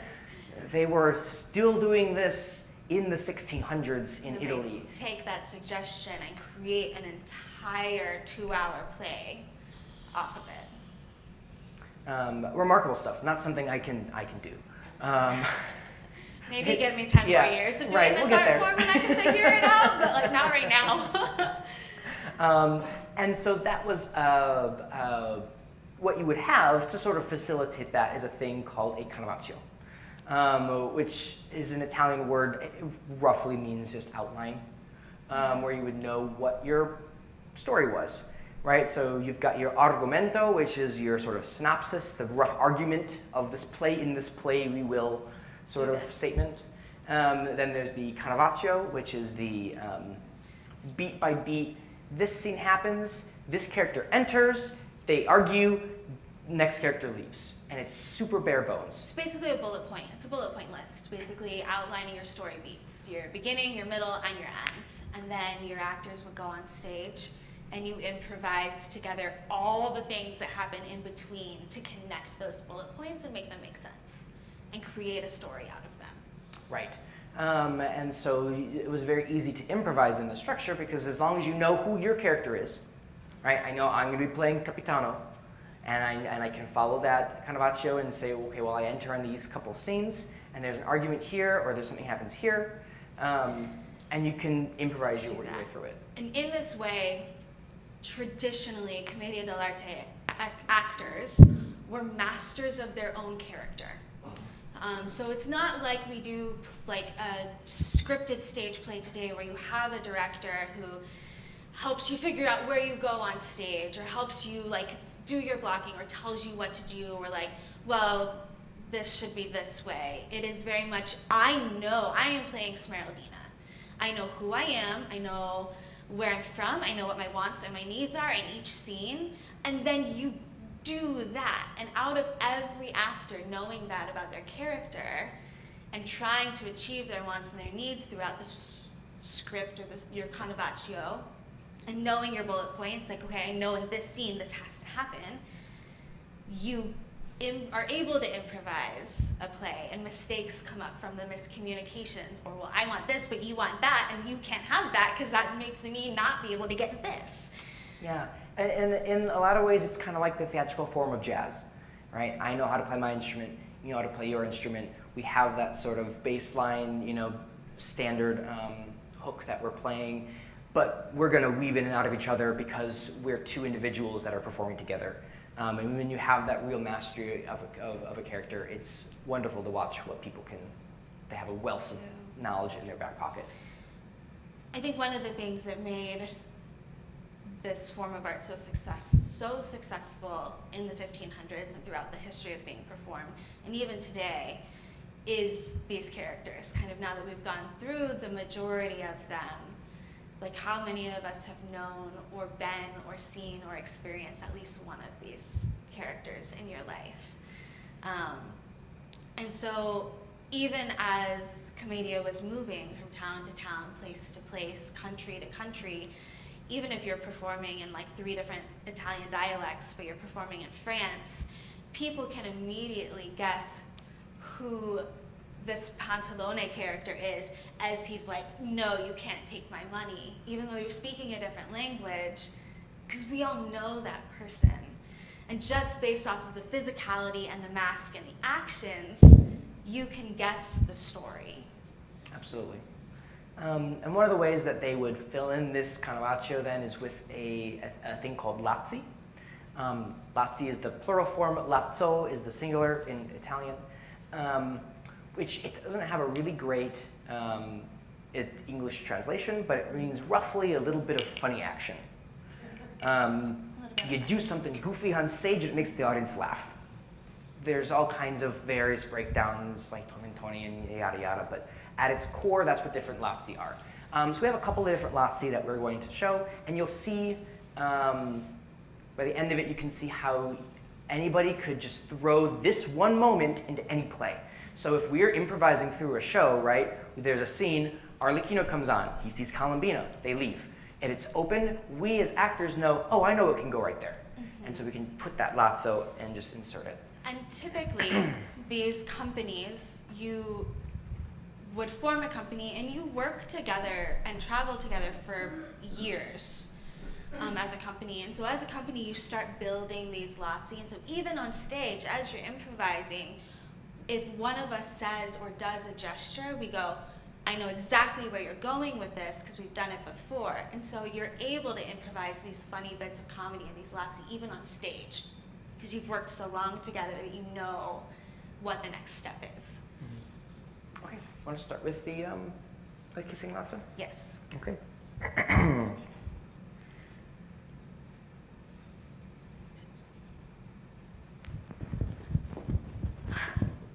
They were still doing this in the 1600s in Italy. Take that suggestion and create an entire 2-hour play off of it. Remarkable stuff. Not something I can do. Maybe give me 10 more years of doing right, this we'll get art there. form and I can figure it out, but like not right now. And so that was what you would have to sort of facilitate that is a thing called a carnavaccio, which is an Italian word. It roughly means just outline, where you would know what your story was, right? So you've got your argomento, which is your sort of synopsis, the rough argument of this play. In this play, we will sort of statement. Then there's the carnavaccio, which is the beat by beat. This scene happens, this character enters, they argue, next character leaves. And it's super bare bones. It's basically a bullet point. It's a bullet point list, basically outlining your story beats, your beginning, your middle, and your end. And then your actors would go on stage and you improvise together all the things that happen in between to connect those bullet points and make them make sense and create a story out of them. Right. And so it was very easy to improvise in the structure because as long as you know who your character is, right? I know I'm going to be playing Capitano, and I can follow that carnavaccio and say, okay, well, I enter in these couple scenes, and there's an argument here, or there's something happens here, and you can improvise your way through it. And in this way, traditionally, Commedia dell'Arte actors were masters of their own character. So it's not like we do like a scripted stage play today where you have a director who helps you figure out where you go on stage or helps you like do your blocking or tells you what to do or like, well, this should be this way. It is very much, I know I am playing Smeraldina. I know who I am, I know where I'm from, I know what my wants and my needs are in each scene, and then you do that. And out of every actor knowing that about their character and trying to achieve their wants and their needs throughout the script or your carnavaccio, and knowing your bullet points, like, okay, I know in this scene this has to happen, you are able to improvise a play, and mistakes come up from the miscommunications, or, well, I want this, but you want that, and you can't have that because that makes me not be able to get this. Yeah, and in a lot of ways, it's kind of like the theatrical form of jazz, right? I know how to play my instrument, you know how to play your instrument. We have that sort of baseline, you know, standard hook that we're playing, but we're going to weave in and out of each other because we're two individuals that are performing together. And when you have that real mastery of a character, it's wonderful to watch what people can, they have a wealth of knowledge in their back pocket. I think one of the things that made this form of art so successful in the 1500s and throughout the history of being performed, and even today, is these characters. Kind of now that we've gone through the majority of them, like how many of us have known or been or seen or experienced at least one of these characters in your life? And so even as Commedia was moving from town to town, place to place, country to country, even if you're performing in like 3 different Italian dialects, but you're performing in France, people can immediately guess who this Pantalone character is, as he's like, no, you can't take my money, even though you're speaking a different language, because we all know that person. And just based off of the physicality and the mask and the actions, you can guess the story. Absolutely. And one of the ways that they would fill in this carnavaccio then is with a thing called lazzi. Lazzi is the plural form, lazzo is the singular in Italian, which it doesn't have a really great English translation, but it means roughly a little bit of funny action. You do something goofy on stage, it makes the audience laugh. There's all kinds of various breakdowns, like tormentoni and yada yada, but at its core, that's what different lazzi are. So we have a couple of different lazzi that we're going to show, and you'll see, by the end of it, you can see how anybody could just throw this one moment into any play. So if we're improvising through a show, right, there's a scene, Arlecchino comes on, he sees Columbina, they leave. And it's open, we as actors know, oh, I know it can go right there. Mm-hmm. And so we can put that lazzo and just insert it. And typically, these companies, you would form a company and you work together and travel together for years as a company. And so as a company, you start building these lazzi. And so even on stage, as you're improvising, if one of us says or does a gesture, we go, I know exactly where you're going with this because we've done it before. And so you're able to improvise these funny bits of comedy and these lazzi even on stage because you've worked so long together that you know what the next step is. Mm-hmm. Okay, want to start with the kissing lazzo? Yes. Okay.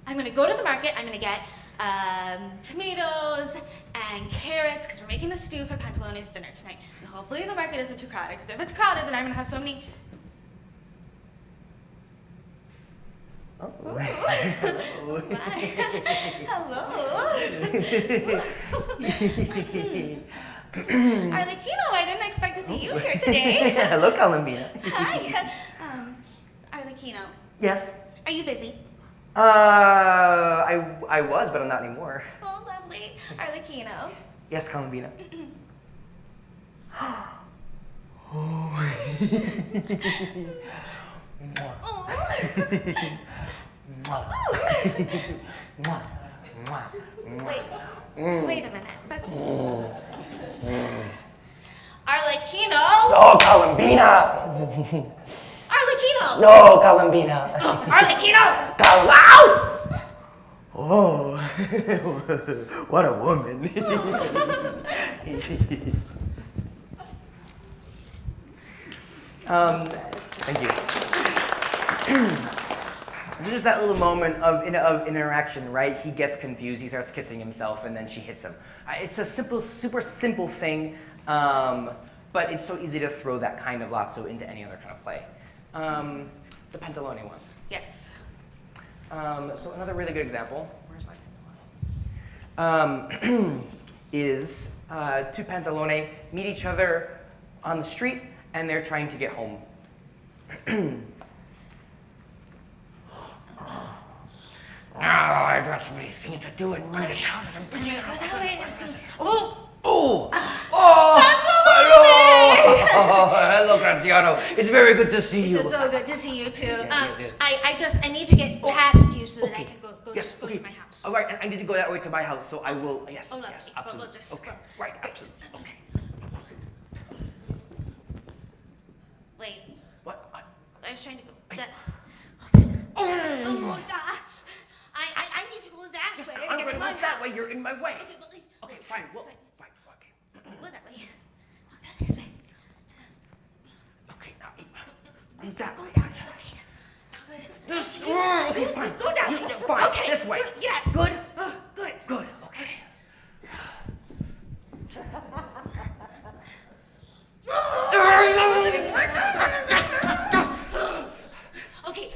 I'm gonna go to the market, I'm gonna get tomatoes and carrots, because we're making a stew for Pantalone's dinner tonight. And hopefully the market isn't too crowded, because if it's crowded, then I'm gonna have so many... Oh. Hello. Hello. Arlecchino, I didn't expect to see you here today. Hello, Columbina. Hi. Arlecchino. Yes? Are you busy? I was, but I'm not anymore. Oh, lovely. Arlecchino. Yes, Columbina. Wait a minute. That's... Arlecchino! Oh, Columbina! Arlecchino! No, Columbina! Oh, Arlecchino! Oh, what a woman! Thank you. This is that little moment of interaction, right? He gets confused, he starts kissing himself, and then she hits him. It's a simple, super simple thing, but it's so easy to throw that kind of lazzo into any other kind of play. The Pantalone one. Yes. So another really good example, where's my Pantalone? Is two Pantalone meet each other on the street, and they're trying to get home. I've got so many things to do and run the house. I'm busy. Oh! Oh! Oh! Hello, Graziano. It's very good to see you. It's so good to see you too. Yes. I need to get past you so that I can go to my house. All right, and I need to go that way to my house, so I will. Yes, Oh, lovely. yes, absolutely. We'll just okay, go. right, absolutely. Okay. Wait, What? I was trying to go. Oh. Oh God! I need to go that Yes, way. I'm Get going to to my look that house. way. You're in my way. Okay, well, Okay, fine. Well, fine. Okay. go that way. I'll go this way. Okay, now eat that Go way. down. Okay. This. Okay, fine. Go down. You, fine. Okay. This way. Yes. Good. Good. Good. Okay. Okay,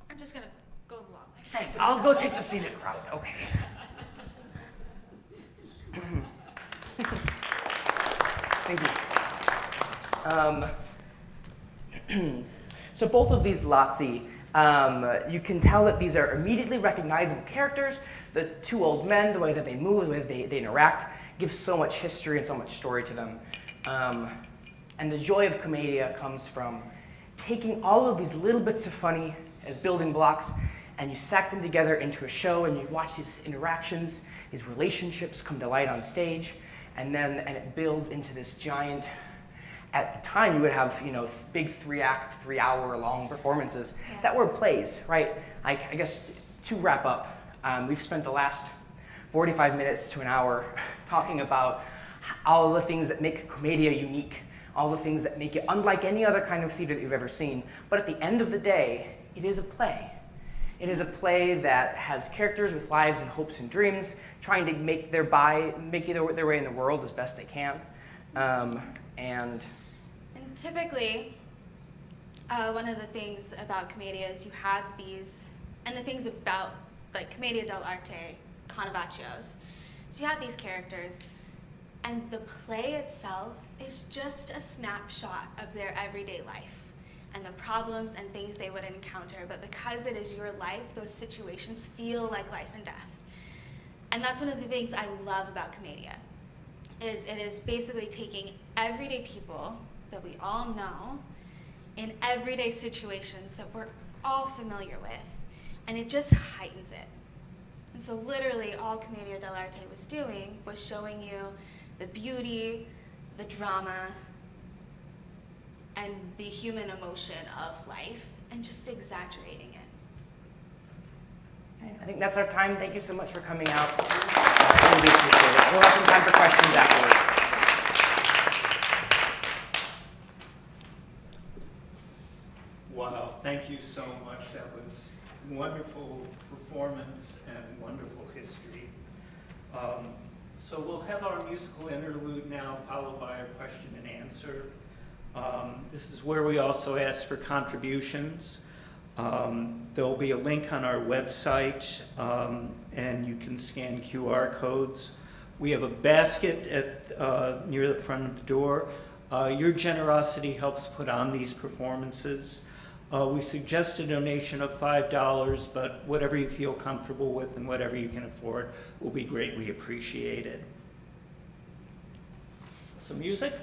I'm just gonna go along. Thank you. I'll go take the scenic route. Okay. Thank you. So both of these Lazzi, you can tell that these are immediately recognizable characters. The two old men, the way that they move, the way that they interact, gives so much history and so much story to them. And the joy of Commedia comes from taking all of these little bits of funny as building blocks, and you sack them together into a show, and you watch these interactions, these relationships come to light on stage, and it builds into this giant. At the time, you would have big 3-act, 3-hour-long performances that were plays, right? I guess to wrap up, we've spent the last 45 minutes to an hour talking about all the things that make Commedia unique, all the things that make it unlike any other kind of theater that you've ever seen. But at the end of the day, it is a play. It is a play that has characters with lives and hopes and dreams, trying to make their way in the world as best they can. And typically, one of the things about Commedia is you have these, and the things about like Commedia dell'Arte, Carnavaccios, so you have these characters, and the play itself is just a snapshot of their everyday life and the problems and things they would encounter. But because it is your life, those situations feel like life and death. And that's one of the things I love about Commedia, is it is basically taking everyday people that we all know in everyday situations that we're all familiar with, and it just heightens it. And so literally all Commedia dell'Arte was doing was showing you the beauty, the drama, and the human emotion of life, and just exaggerating it. I think that's our time. Thank you so much for coming out. Really appreciate it. We'll have some time for questions afterwards. Wow, thank you so much. That was wonderful performance and wonderful history. So we'll have our musical interlude now, followed by a question and answer. This is where we also ask for contributions. There'll be a link on our website, and you can scan QR codes. We have a basket at near the front of the door. Your generosity helps put on these performances. We suggest a donation of $5, but whatever you feel comfortable with and whatever you can afford will be greatly appreciated. Some music?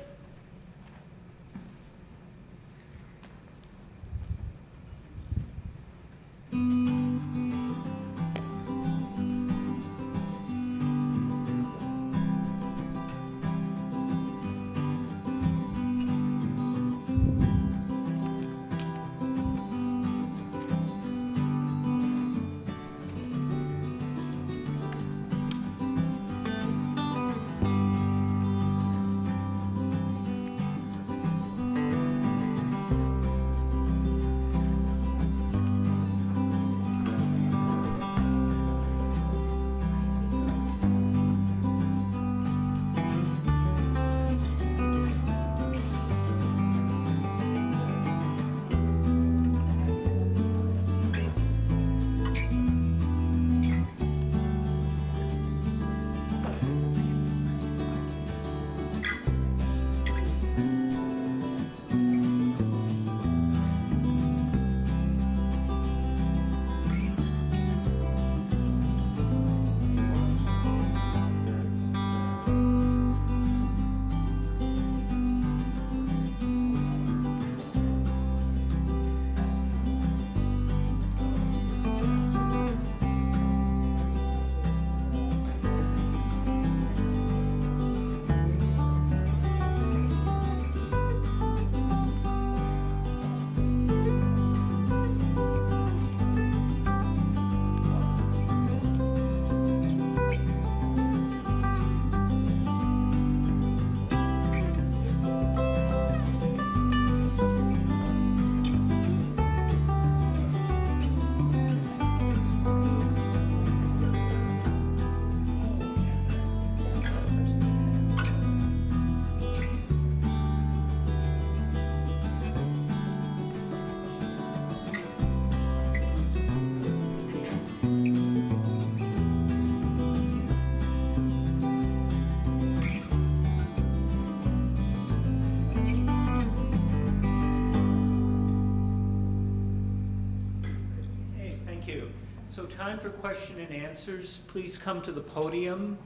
So time for question and answers. Please come to the podium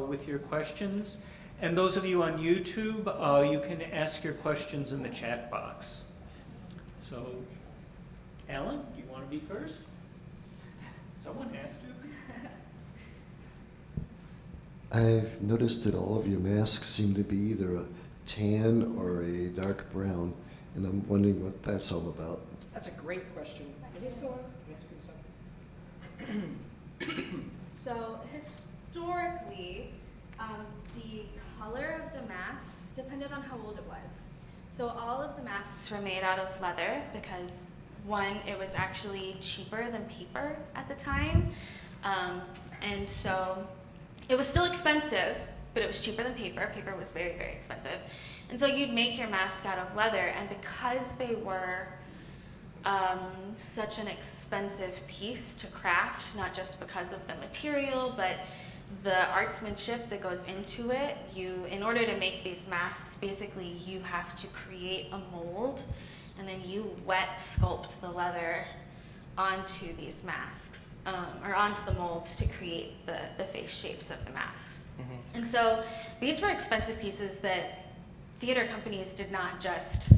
with your questions. And those of you on YouTube, you can ask your questions in the chat box. So, Alan, do you want to be first? Someone has to. I've noticed that all of your masks seem to be either a tan or a dark brown, and I'm wondering what that's all about. That's a great question. Is he still on? So historically, the color of the masks depended on how old it was. So all of the masks were made out of leather because, one, it was actually cheaper than paper at the time. And so it was still expensive, but it was cheaper than paper. Paper was very, very expensive. And so you'd make your mask out of leather, and because they were such an expensive piece to craft, not just because of the material, but the artsmanship that goes into it, in order to make these masks, basically you have to create a mold, and then you wet sculpt the leather onto these masks, or onto the molds to create the face shapes of the masks. Mm-hmm. And so these were expensive pieces that theater companies did not just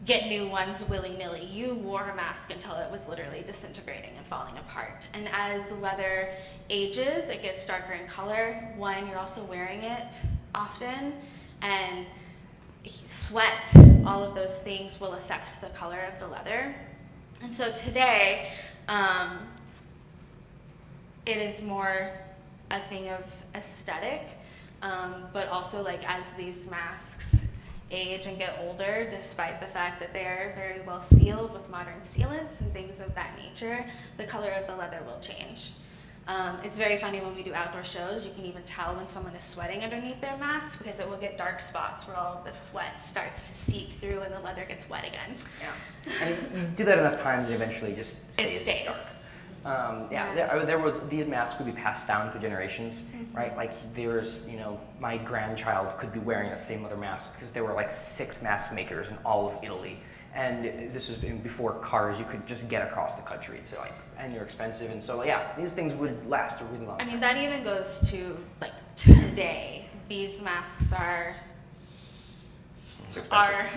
get new ones willy-nilly. You wore a mask until it was literally disintegrating and falling apart. And as leather ages, it gets darker in color. One, you're also wearing it often, and sweat, all of those things will affect the color of the leather. And so today, it is more a thing of aesthetic, but also like as these masks age and get older, despite the fact that they are very well sealed with modern sealants and things of that nature, the color of the leather will change. It's very funny when we do outdoor shows, you can even tell when someone is sweating underneath their mask because it will get dark spots where all of the sweat starts to seep through and the leather gets wet again. Yeah, and you do that enough times, it eventually just stays dark. These masks could be passed down through generations, right? Like there's, my grandchild could be wearing the same leather mask because there were like 6 mask makers in all of Italy. And this was before cars, you could just get across the country and they're expensive. And so, these things would last a really long time. I mean, that even goes to like today. These masks are our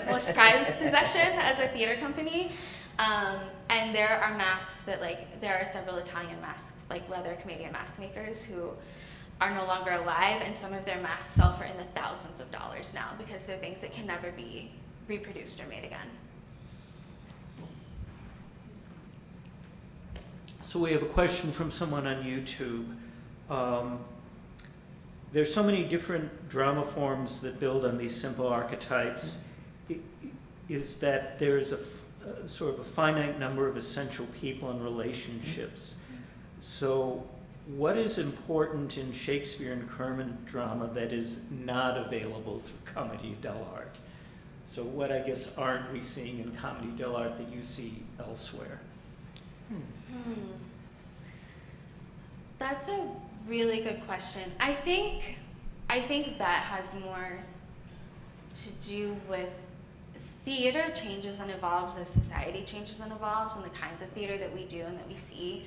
most prized possession as a theater company. And there are masks that there are several Italian leather Commedia mask makers who are no longer alive, and some of their masks sell for in the thousands of dollars now because they're things that can never be reproduced or made again. So we have a question from someone on YouTube. There's so many different drama forms that build on these simple archetypes. Is that there's a sort of a finite number of essential people and relationships. So what is important in Shakespeare and current drama that is not available through Commedia dell'Arte? So what, I guess, aren't we seeing in Commedia dell'Arte that you see elsewhere? That's a really good question. I think that has more to do with theater changes and evolves as society changes and evolves, and the kinds of theater that we do and that we see.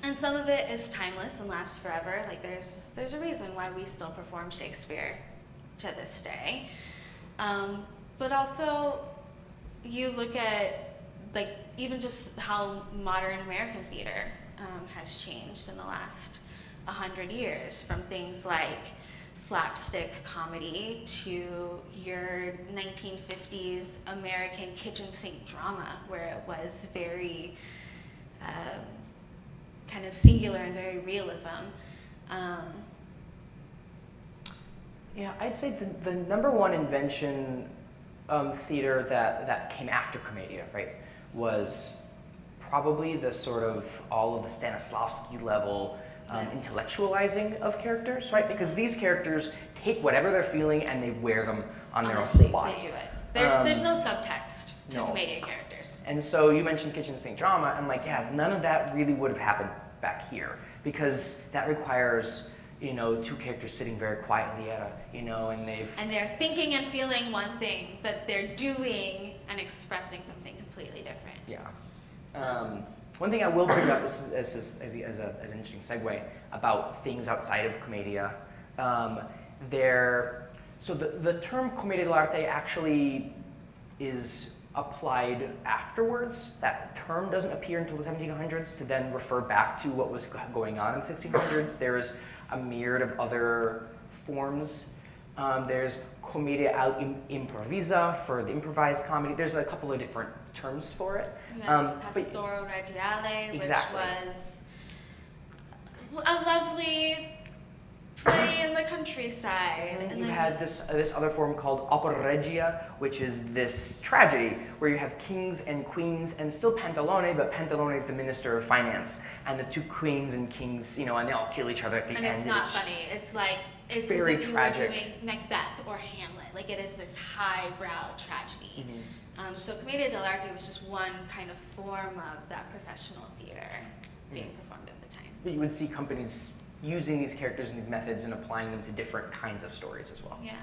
And some of it is timeless and lasts forever. Like there's a reason why we still perform Shakespeare to this day. But also, you look at even just how modern American theater has changed in the last 100 years, from things like slapstick comedy to your 1950s American kitchen sink drama, where it was very kind of singular and very realism. I'd say the number one invention theater that came after Commedia, right, was probably the sort of all of the Stanislavski level intellectualizing of characters, right? Because these characters take whatever they're feeling and they wear them on their whole body. They do it. There's no subtext to Commedia characters. And so you mentioned kitchen sink drama, and none of that really would have happened back here because that requires, 2 characters sitting very quietly at a, and they're thinking and feeling one thing, but they're doing and expressing something completely different. Yeah. One thing I will bring up as an interesting segue about things outside of Commedia. So the term Commedia dell'Arte actually is applied afterwards. That term doesn't appear until the 1700s to then refer back to what was going on in the 1600s. There's a myriad of other forms. There's Commedia improvisa for the improvised comedy. There's a couple of different terms for it. Pastoral Regiale, Exactly. which was a lovely play in the countryside. And you had this other form called opera regia, which is this tragedy where you have kings and queens and still Pantalone, but Pantalone is the minister of finance, and the two queens and kings, and they all kill each other at the And end. it's not funny. It's like, it's very as if you tragic. were doing Macbeth or Hamlet. Like, it is this highbrow tragedy. So Commedia dell'Arte was just one kind of form of that professional theater being performed at the time. But you would see companies using these characters and these methods and applying them to different kinds of stories as well. Yeah.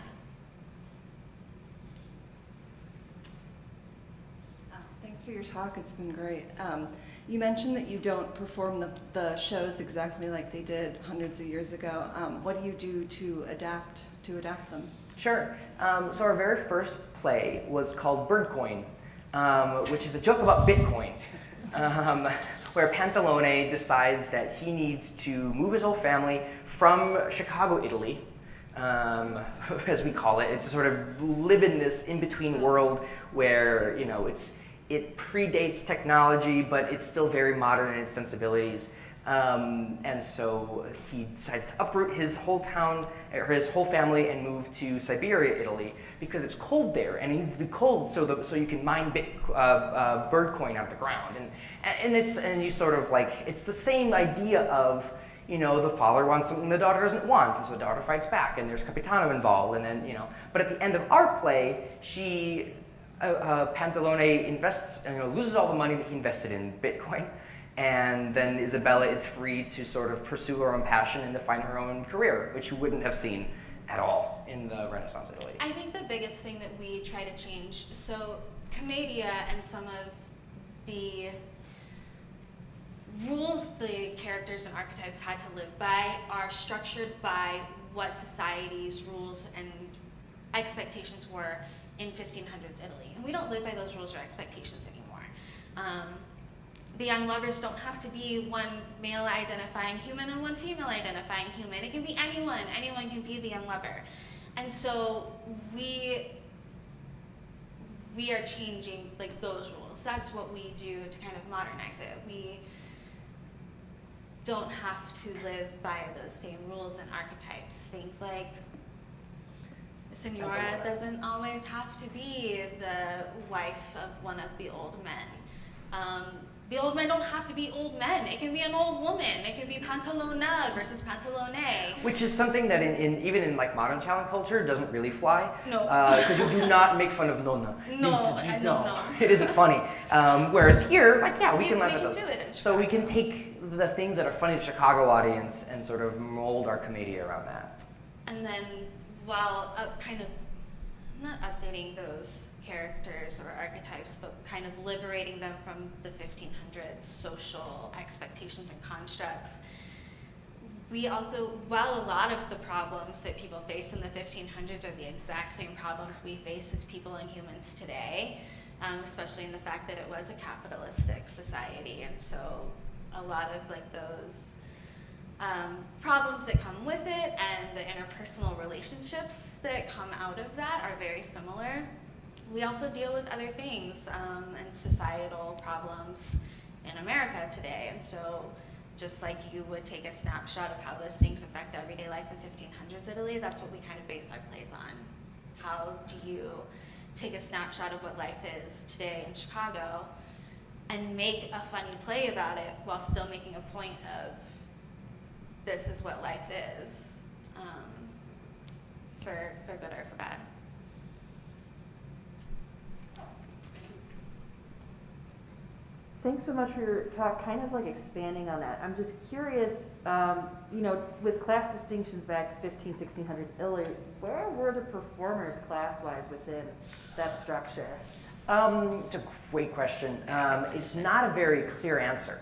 Thanks for your talk. It's been great. You mentioned that you don't perform the shows exactly like they did hundreds of years ago. What do you do to adapt them? Sure. So our very first play was called Birdcoin, which is a joke about Bitcoin, where Pantalone decides that he needs to move his whole family from Chicago, Italy, as we call it. It's sort of live in this in-between world where, it predates technology, but it's still very modern in its sensibilities. And so he decides to uproot his whole town, or his whole family, and move to Siberia, Italy, because it's cold there, and it needs to be cold so you can mine Birdcoin out of the ground. And you sort of like, it's the same idea of, the father wants something the daughter doesn't want, and so the daughter fights back, and there's Capitano involved, and then, but at the end of our play, Pantalone invests, loses all the money that he invested in Bitcoin, and then Isabella is free to sort of pursue her own passion and to find her own career, which you wouldn't have seen at all in the Renaissance Italy. I think the biggest thing that we try to change, so Commedia and some of the rules the characters and archetypes had to live by are structured by what society's rules and expectations were in 1500s Italy. And we don't live by those rules or expectations anymore. The young lovers don't have to be one male identifying human and one female identifying human. It can be anyone. Anyone can be the young lover. And so we are changing like those rules. That's what we do to kind of modernize it. We don't have to live by those same rules and archetypes. Things like Senora doesn't always have to be the wife of one of the old men. The old men don't have to be old men. It can be an old woman. It can be Pantalona versus Pantalone. Which is something that even in like modern talent culture doesn't really fly. No. Because you do not make fun of nonna. No. It isn't funny. Whereas here, we can laugh at can those. do it in So we can Chicago. take the things that are funny to the Chicago audience and sort of mold our commedia around that. And then while kind of not updating those characters or archetypes, but kind of liberating them from the 1500s social expectations and constructs. We also, while a lot of the problems that people face in the 1500s are the exact same problems we face as people and humans today, especially in the fact that it was a capitalistic society, and so a lot of like those problems that come with it and the interpersonal relationships that come out of that are very similar. We also deal with other things and societal problems in America today, and so just like you would take a snapshot of how those things affect everyday life in 1500s Italy, that's what we kind of base our plays on. How do you take a snapshot of what life is today in Chicago and make a funny play about it while still making a point of this is what life is, for good or for bad. Thanks so much for your talk, kind of like expanding on that. I'm just curious, with class distinctions back 1600s Italy, where were the performers class-wise within that structure? It's a great question. It's not a very clear answer.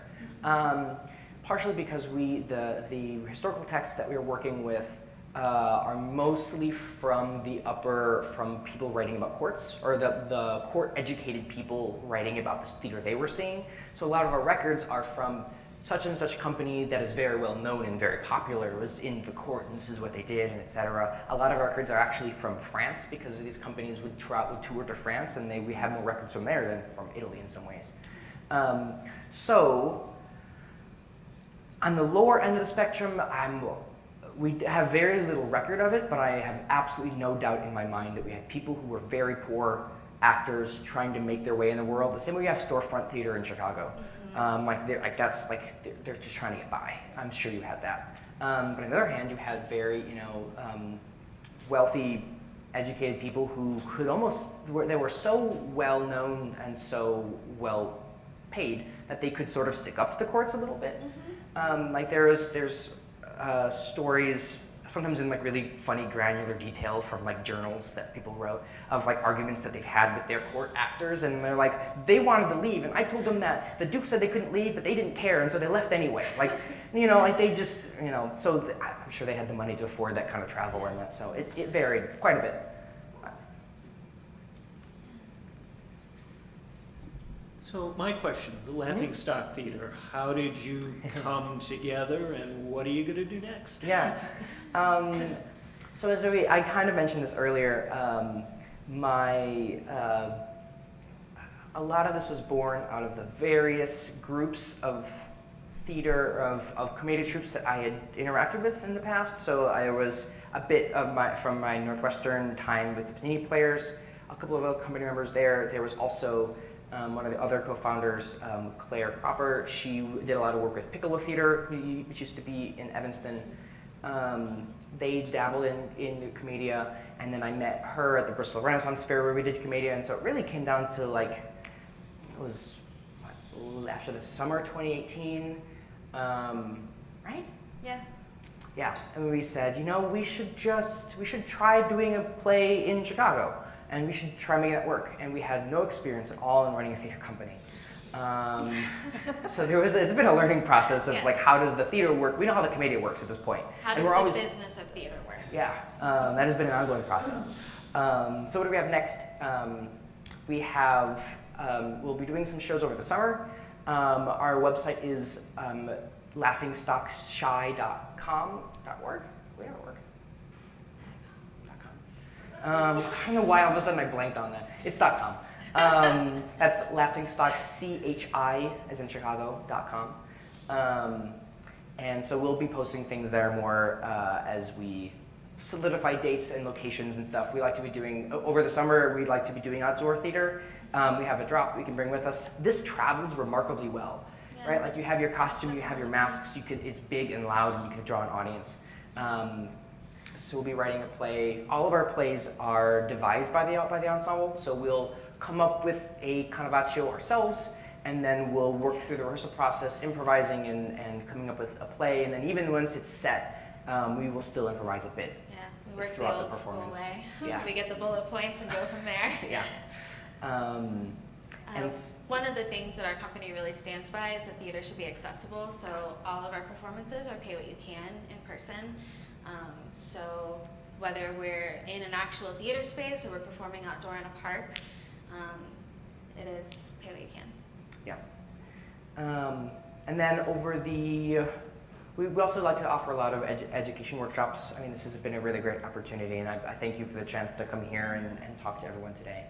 Partially because the historical texts that we are working with are mostly from people writing about courts, or the court-educated people writing about the theater they were seeing. So a lot of our records are from such and such company that is very well known and very popular, was in the court, and this is what they did, and etc. A lot of our records are actually from France, because these companies would tour to France, and we have more records from there than from Italy in some ways. So on the lower end of the spectrum, we have very little record of it, but I have absolutely no doubt in my mind that we had people who were very poor actors trying to make their way in the world. The same way we have storefront theater in Chicago. They're just trying to get by. I'm sure you had that. But on the other hand, you had very, wealthy, educated people who they were so well known and so well paid that they could sort of stick up to the courts a little bit. There's stories, sometimes in really funny granular detail from journals that people wrote, of arguments that they've had with their court actors, and they're they wanted to leave, and I told them that the Duke said they couldn't leave, but they didn't care, and so they left anyway. They just, I'm sure they had the money to afford that kind of travel, and that, so it varied quite a bit. So my question, the Laughingstock Theater, how did you come together, and what are you going to do next? Yeah. So as I kind of mentioned this earlier, a lot of this was born out of the various groups of theater, of comedic troupes that I had interacted with in the past. So I was a bit from my Northwestern time with the Panini Players, a couple of other company members there. There was also one of the other co-founders, Claire Proper. She did a lot of work with Piccolo Theater, which used to be in Evanston. They dabbled in Commedia, and then I met her at the Bristol Renaissance Fair where we did Commedia, and so it really came down to it was after the summer 2018, right? Yeah. Yeah, and we said, we should try doing a play in Chicago. And we should try making that work. And we had no experience at all in running a theater company. So it's been a learning process of how does the theater work? We know how the Commedia works at this point. How does the business of theater work? Yeah, that has been an ongoing process. So what do we have next? We'll be doing some shows over the summer. Our website is laughingstockshy.com.org. We have it work. I don't know why all of a sudden I blanked on that. It's .com. That's laughingstock, CHI, as in Chicago.com. And so we'll be posting things there more as we solidify dates and locations and stuff. We like to be doing, over the summer, we'd like to be doing outdoor theater. We have a drop we can bring with us. This travels remarkably well, right? You have your costume, you have your masks, it's big and loud, and you can draw an audience. So we'll be writing a play. All of our plays are devised by the ensemble, so we'll come up with a Caravaggio ourselves, and then we'll work through the rehearsal process, improvising and coming up with a play, and then even once it's set, we will still improvise a bit. Yeah, we work the throughout old the school performance. way. Yeah. We get the bullet points and go from there. Yeah. One of the things that our company really stands by is that theater should be accessible, so all of our performances are pay what you can in person. So whether we're in an actual theater space or we're performing outdoor in a park, it is pay what you can. Yeah. And then we also like to offer a lot of education workshops. I mean, this has been a really great opportunity, and I thank you for the chance to come here and talk to everyone today.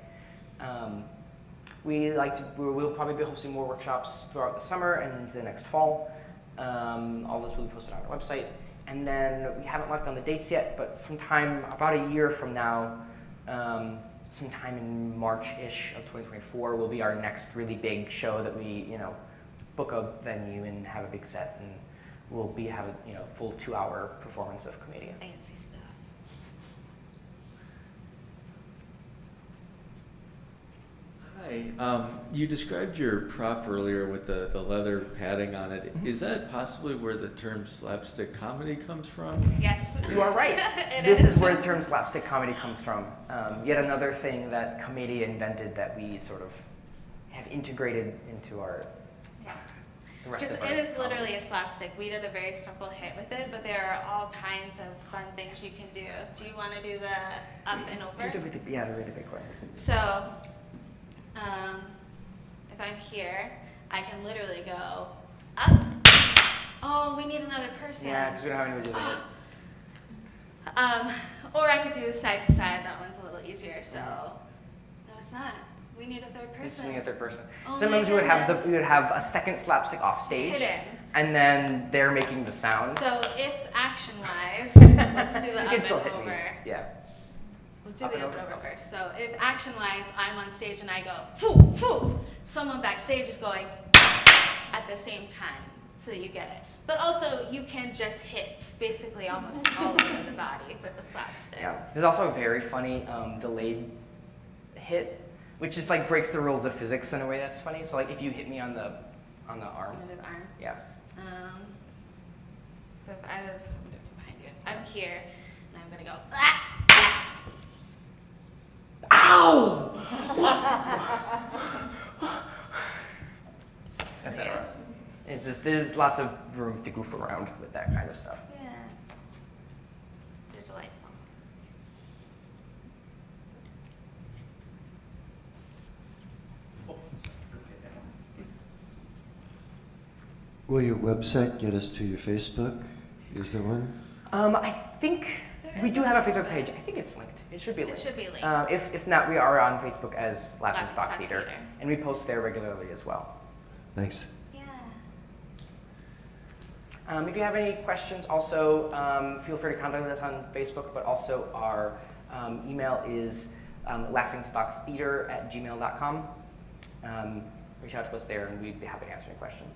We'll probably be hosting more workshops throughout the summer and into the next fall. All this will be posted on our website. And then we haven't locked down the dates yet, but sometime about a year from now, sometime in March-ish of 2024 will be our next really big show that we, book a venue and have a big set, and we'll have a full 2-hour performance of Commedia. Fancy stuff. Hi, Hi. You described your prop earlier with the leather padding on it. Is that possibly where the term slapstick comedy comes from? Yes. You are right. This is where the term slapstick comedy comes from. Yet another thing that Commedia invented that we sort of have integrated into our the rest Because of our it is literally a slapstick. We did a very simple hit with it, but there are all kinds of fun things you can do. Do you want to do the up and over? Do the really big one. So, if I'm here, I can literally go up. Oh, we need another person. Yeah, because we don't have anybody to do it. Or I could do side to side. That one's a little easier. So, no, it's not. We need a third Just person. need a third person. Oh Sometimes my we would have a second slapstick off stage, Hidden. and then they're making the sound. So if action-wise, let's do the You up can and still hit over. me. Yeah. Let's do Up the and up and over. over first. So if action-wise, I'm on stage and I go, foo, foo, someone backstage is going at the same time so that you get it. But also, you can just hit basically almost all over the body with the slapstick. Yeah. There's also a very funny delayed hit, which just like breaks the rules of physics in a way that's funny. So like if you hit me on the arm. Under the arm. Yeah. So if I was behind you, I'm here, and I'm gonna go, Ow! That's it. It's just there's lots of room to goof around with that kind of stuff. yeah. They're delightful. Will your website get us to your Facebook? Is there one? I think we do have a Facebook page. I think it's linked. It should be It linked. should be linked. If not, we are on Facebook as Laughing Stock Stock Theater, Theater. and we post there regularly as well. Thanks. Yeah. If you have any questions, also feel free to contact us on Facebook, but also our email is laughingstocktheater@gmail.com. Reach out to us there, and we'd be happy to answer any questions.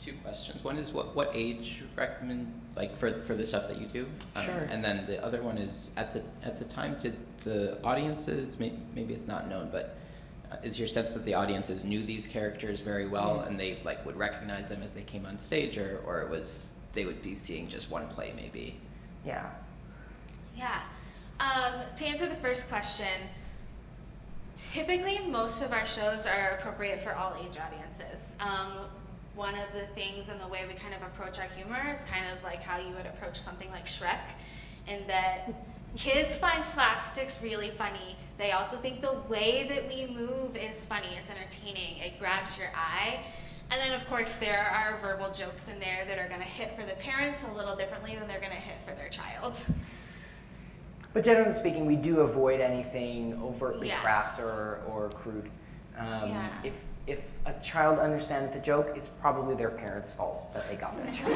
Two questions. One is what age recommend like for the stuff that you do, Sure. And then the other one is at the time did the audiences maybe it's not known, but is your sense that the audiences knew these characters very well and they like would recognize them as they came on stage, or it was they would be seeing just one play maybe? Yeah. Yeah. To answer the first question, typically most of our shows are appropriate for all age audiences. One of the things in the way we kind of approach our humor is kind of like how you would approach something like Shrek, in that kids find slapsticks really funny. They also think the way that we move is funny. It's entertaining. It grabs your eye. And then, of course, there are verbal jokes in there that are going to hit for the parents a little differently than they're going to hit for their child. But generally speaking, we do avoid anything overtly Yes. crass or crude. Yeah. If a child understands the joke, it's probably their parents' fault that they got that joke.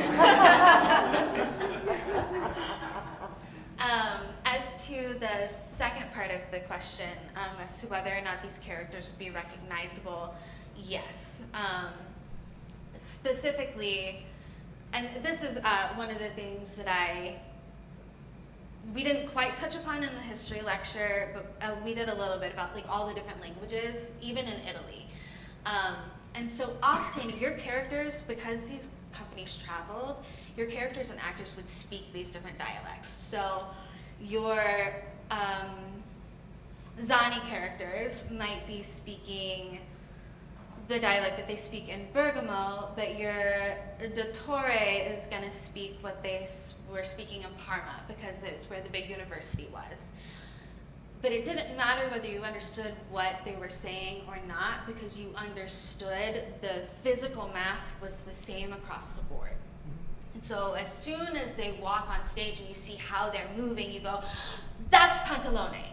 As to the second part of the question, as to whether or not these characters would be recognizable, yes. Specifically, and this is one of the things that we didn't quite touch upon in the history lecture, but we did a little bit about like all the different languages, even in Italy. And so often your characters, because these companies traveled, your characters and actors would speak these different dialects. So your Zani characters might be speaking the dialect that they speak in Bergamo, but your Dottore is going to speak what they were speaking in Parma, because it's where the big university was. But it didn't matter whether you understood what they were saying or not, because you understood the physical mask was the same across the board. And so as soon as they walk on stage and you see how they're moving, you go, that's Pantalone.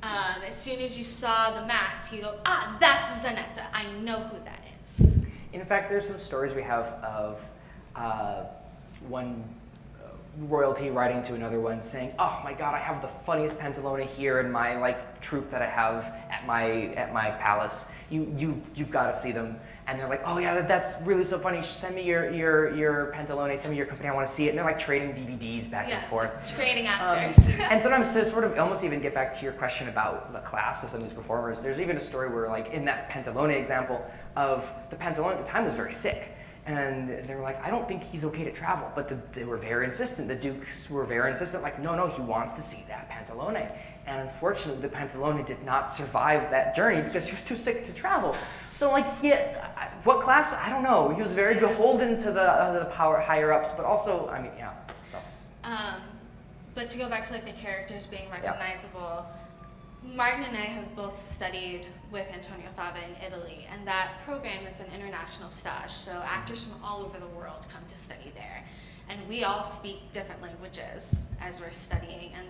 As soon as you saw the mask, you go, that's Zanetta. I know who that is. In fact, there's some stories we have of one royalty writing to another one saying, "Oh my God, I have the funniest Pantalone here in my like troupe that I have at my palace. You've got to see them." And they're like, oh yeah, that's really so funny. Send me your pantalone, send me your company, I want to see it. And they're like trading DVDs back and forth. Training actors. And sometimes to sort of almost even get back to your question about the class of some of these performers, there's even a story where like in that pantalone example of the pantalone at the time was very sick. And they were like, I don't think he's okay to travel. But they were very insistent. The dukes were very insistent, like, no, he wants to see that pantalone. And unfortunately, the pantalone did not survive that journey because he was too sick to travel. So like, what class? I don't know. He was very beholden to the power higher ups, but also, I mean, yeah. So. But to go back to like the characters being recognizable, Martin and I have both studied with Antonio Fava in Italy, and that program is an international stage, so actors from all over the world come to study there. And we all speak different languages as we're studying, and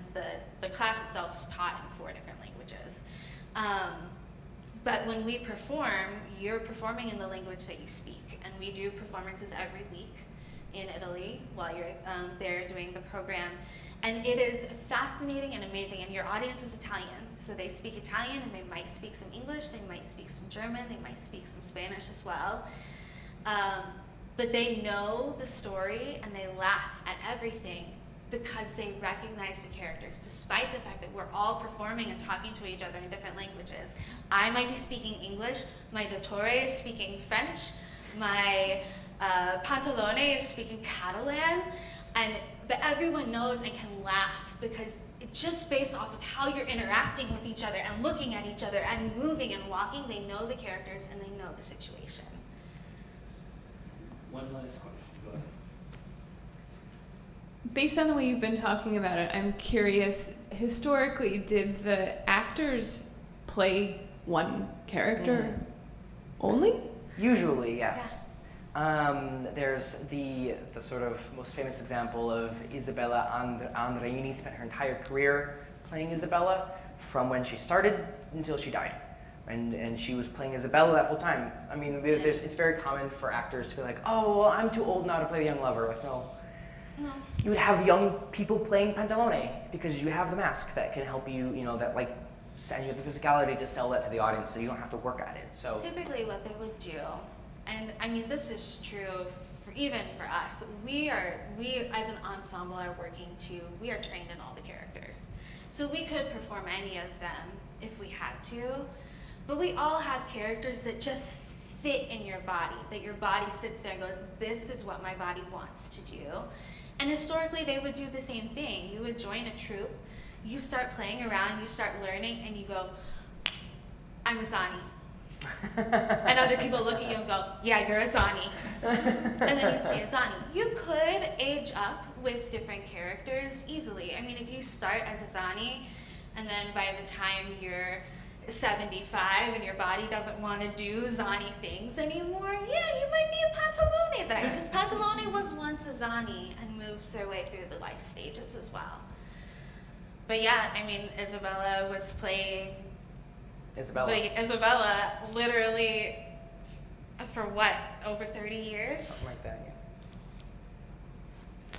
the class itself is taught in 4 different languages. But when we perform, you're performing in the language that you speak, and we do performances every week in Italy while you're there doing the program. And it is fascinating and amazing, and your audience is Italian, so they speak Italian, and they might speak some English, they might speak some German, they might speak some Spanish as well. But they know the story, and they laugh at everything because they recognize the characters, despite the fact that we're all performing and talking to each other in different languages. I might be speaking English, my dottore is speaking French, my pantalone is speaking Catalan, but everyone knows and can laugh because it's just based off of how you're interacting with each other and looking at each other and moving and walking. They know the characters and they know the situation. One last question. Go ahead. Based on the way you've been talking about it, I'm curious, historically, did the actors play one character only? Usually, yes. There's the sort of most famous example of Isabella Andreini spent her entire career playing Isabella from when she started until she died. And she was playing Isabella that whole time. I mean, it's very common for actors to be like, oh, well, I'm too old now to play the young lover. Like, no. You would have young people playing Pantalone because you have the mask that can help you, that like, and you have the physicality to sell that to the audience so you don't have to work at it. So typically what they would do, and I mean this is true even for us, we as an ensemble are working we are trained in all the characters. So we could perform any of them if we had to, but we all have characters that just fit in your body, that your body sits there and goes, this is what my body wants to do. And historically they would do the same thing. You would join a troupe, you start playing around, you start learning, and you go, I'm a Zani. And other people look at you and go, yeah, you're a Zani. And then you play a Zani. You could age up with different characters easily. I mean, if you start as a Zani, and then by the time you're 75 and your body doesn't want to do Zani things anymore, yeah, you might be a Pantalone then. Because Pantalone was once a Zani and moves their way through the life stages as well. But yeah, I mean, Isabella was playing Isabella literally for what, over 30 years? something like that,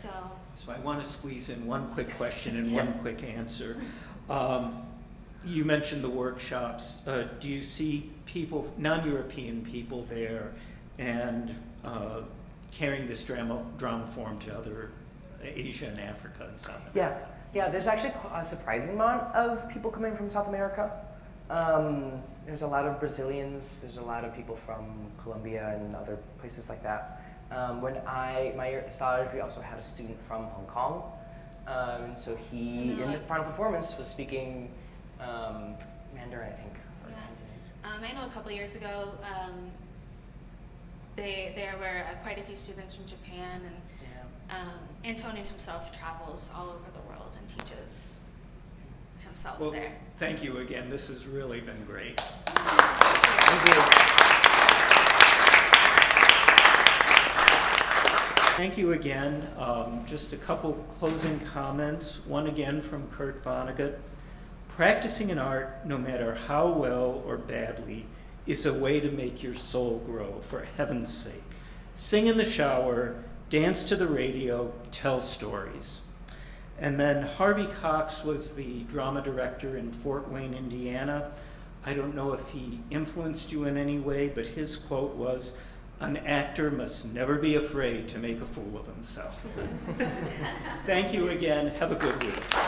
yeah. So I want to squeeze in one quick question and Yes. one quick answer. You mentioned the workshops. Do you see people, non-European people there, and carrying this drama form to other Asia and Africa and South America? Yeah, there's actually a surprising amount of people coming from South America. There's a lot of Brazilians, there's a lot of people from Colombia and other places like that. When my stage, we also had a student from Hong Kong. So he, in the final performance, was speaking Mandarin, I think. I know a couple years ago, there were quite a few students from Japan, and Antonin himself travels all over the world and teaches himself Well, there. thank you again. This has really been great. Thank you. Thank you again. Just a couple closing comments. One again from Kurt Vonnegut. Practicing an art, no matter how well or badly, is a way to make your soul grow, for heaven's sake. Sing in the shower, dance to the radio, tell stories. And then Harvey Cox was the drama director in Fort Wayne, Indiana. I don't know if he influenced you in any way, but his quote was, "An actor must never be afraid to make a fool of himself." Thank you again. Have a good week.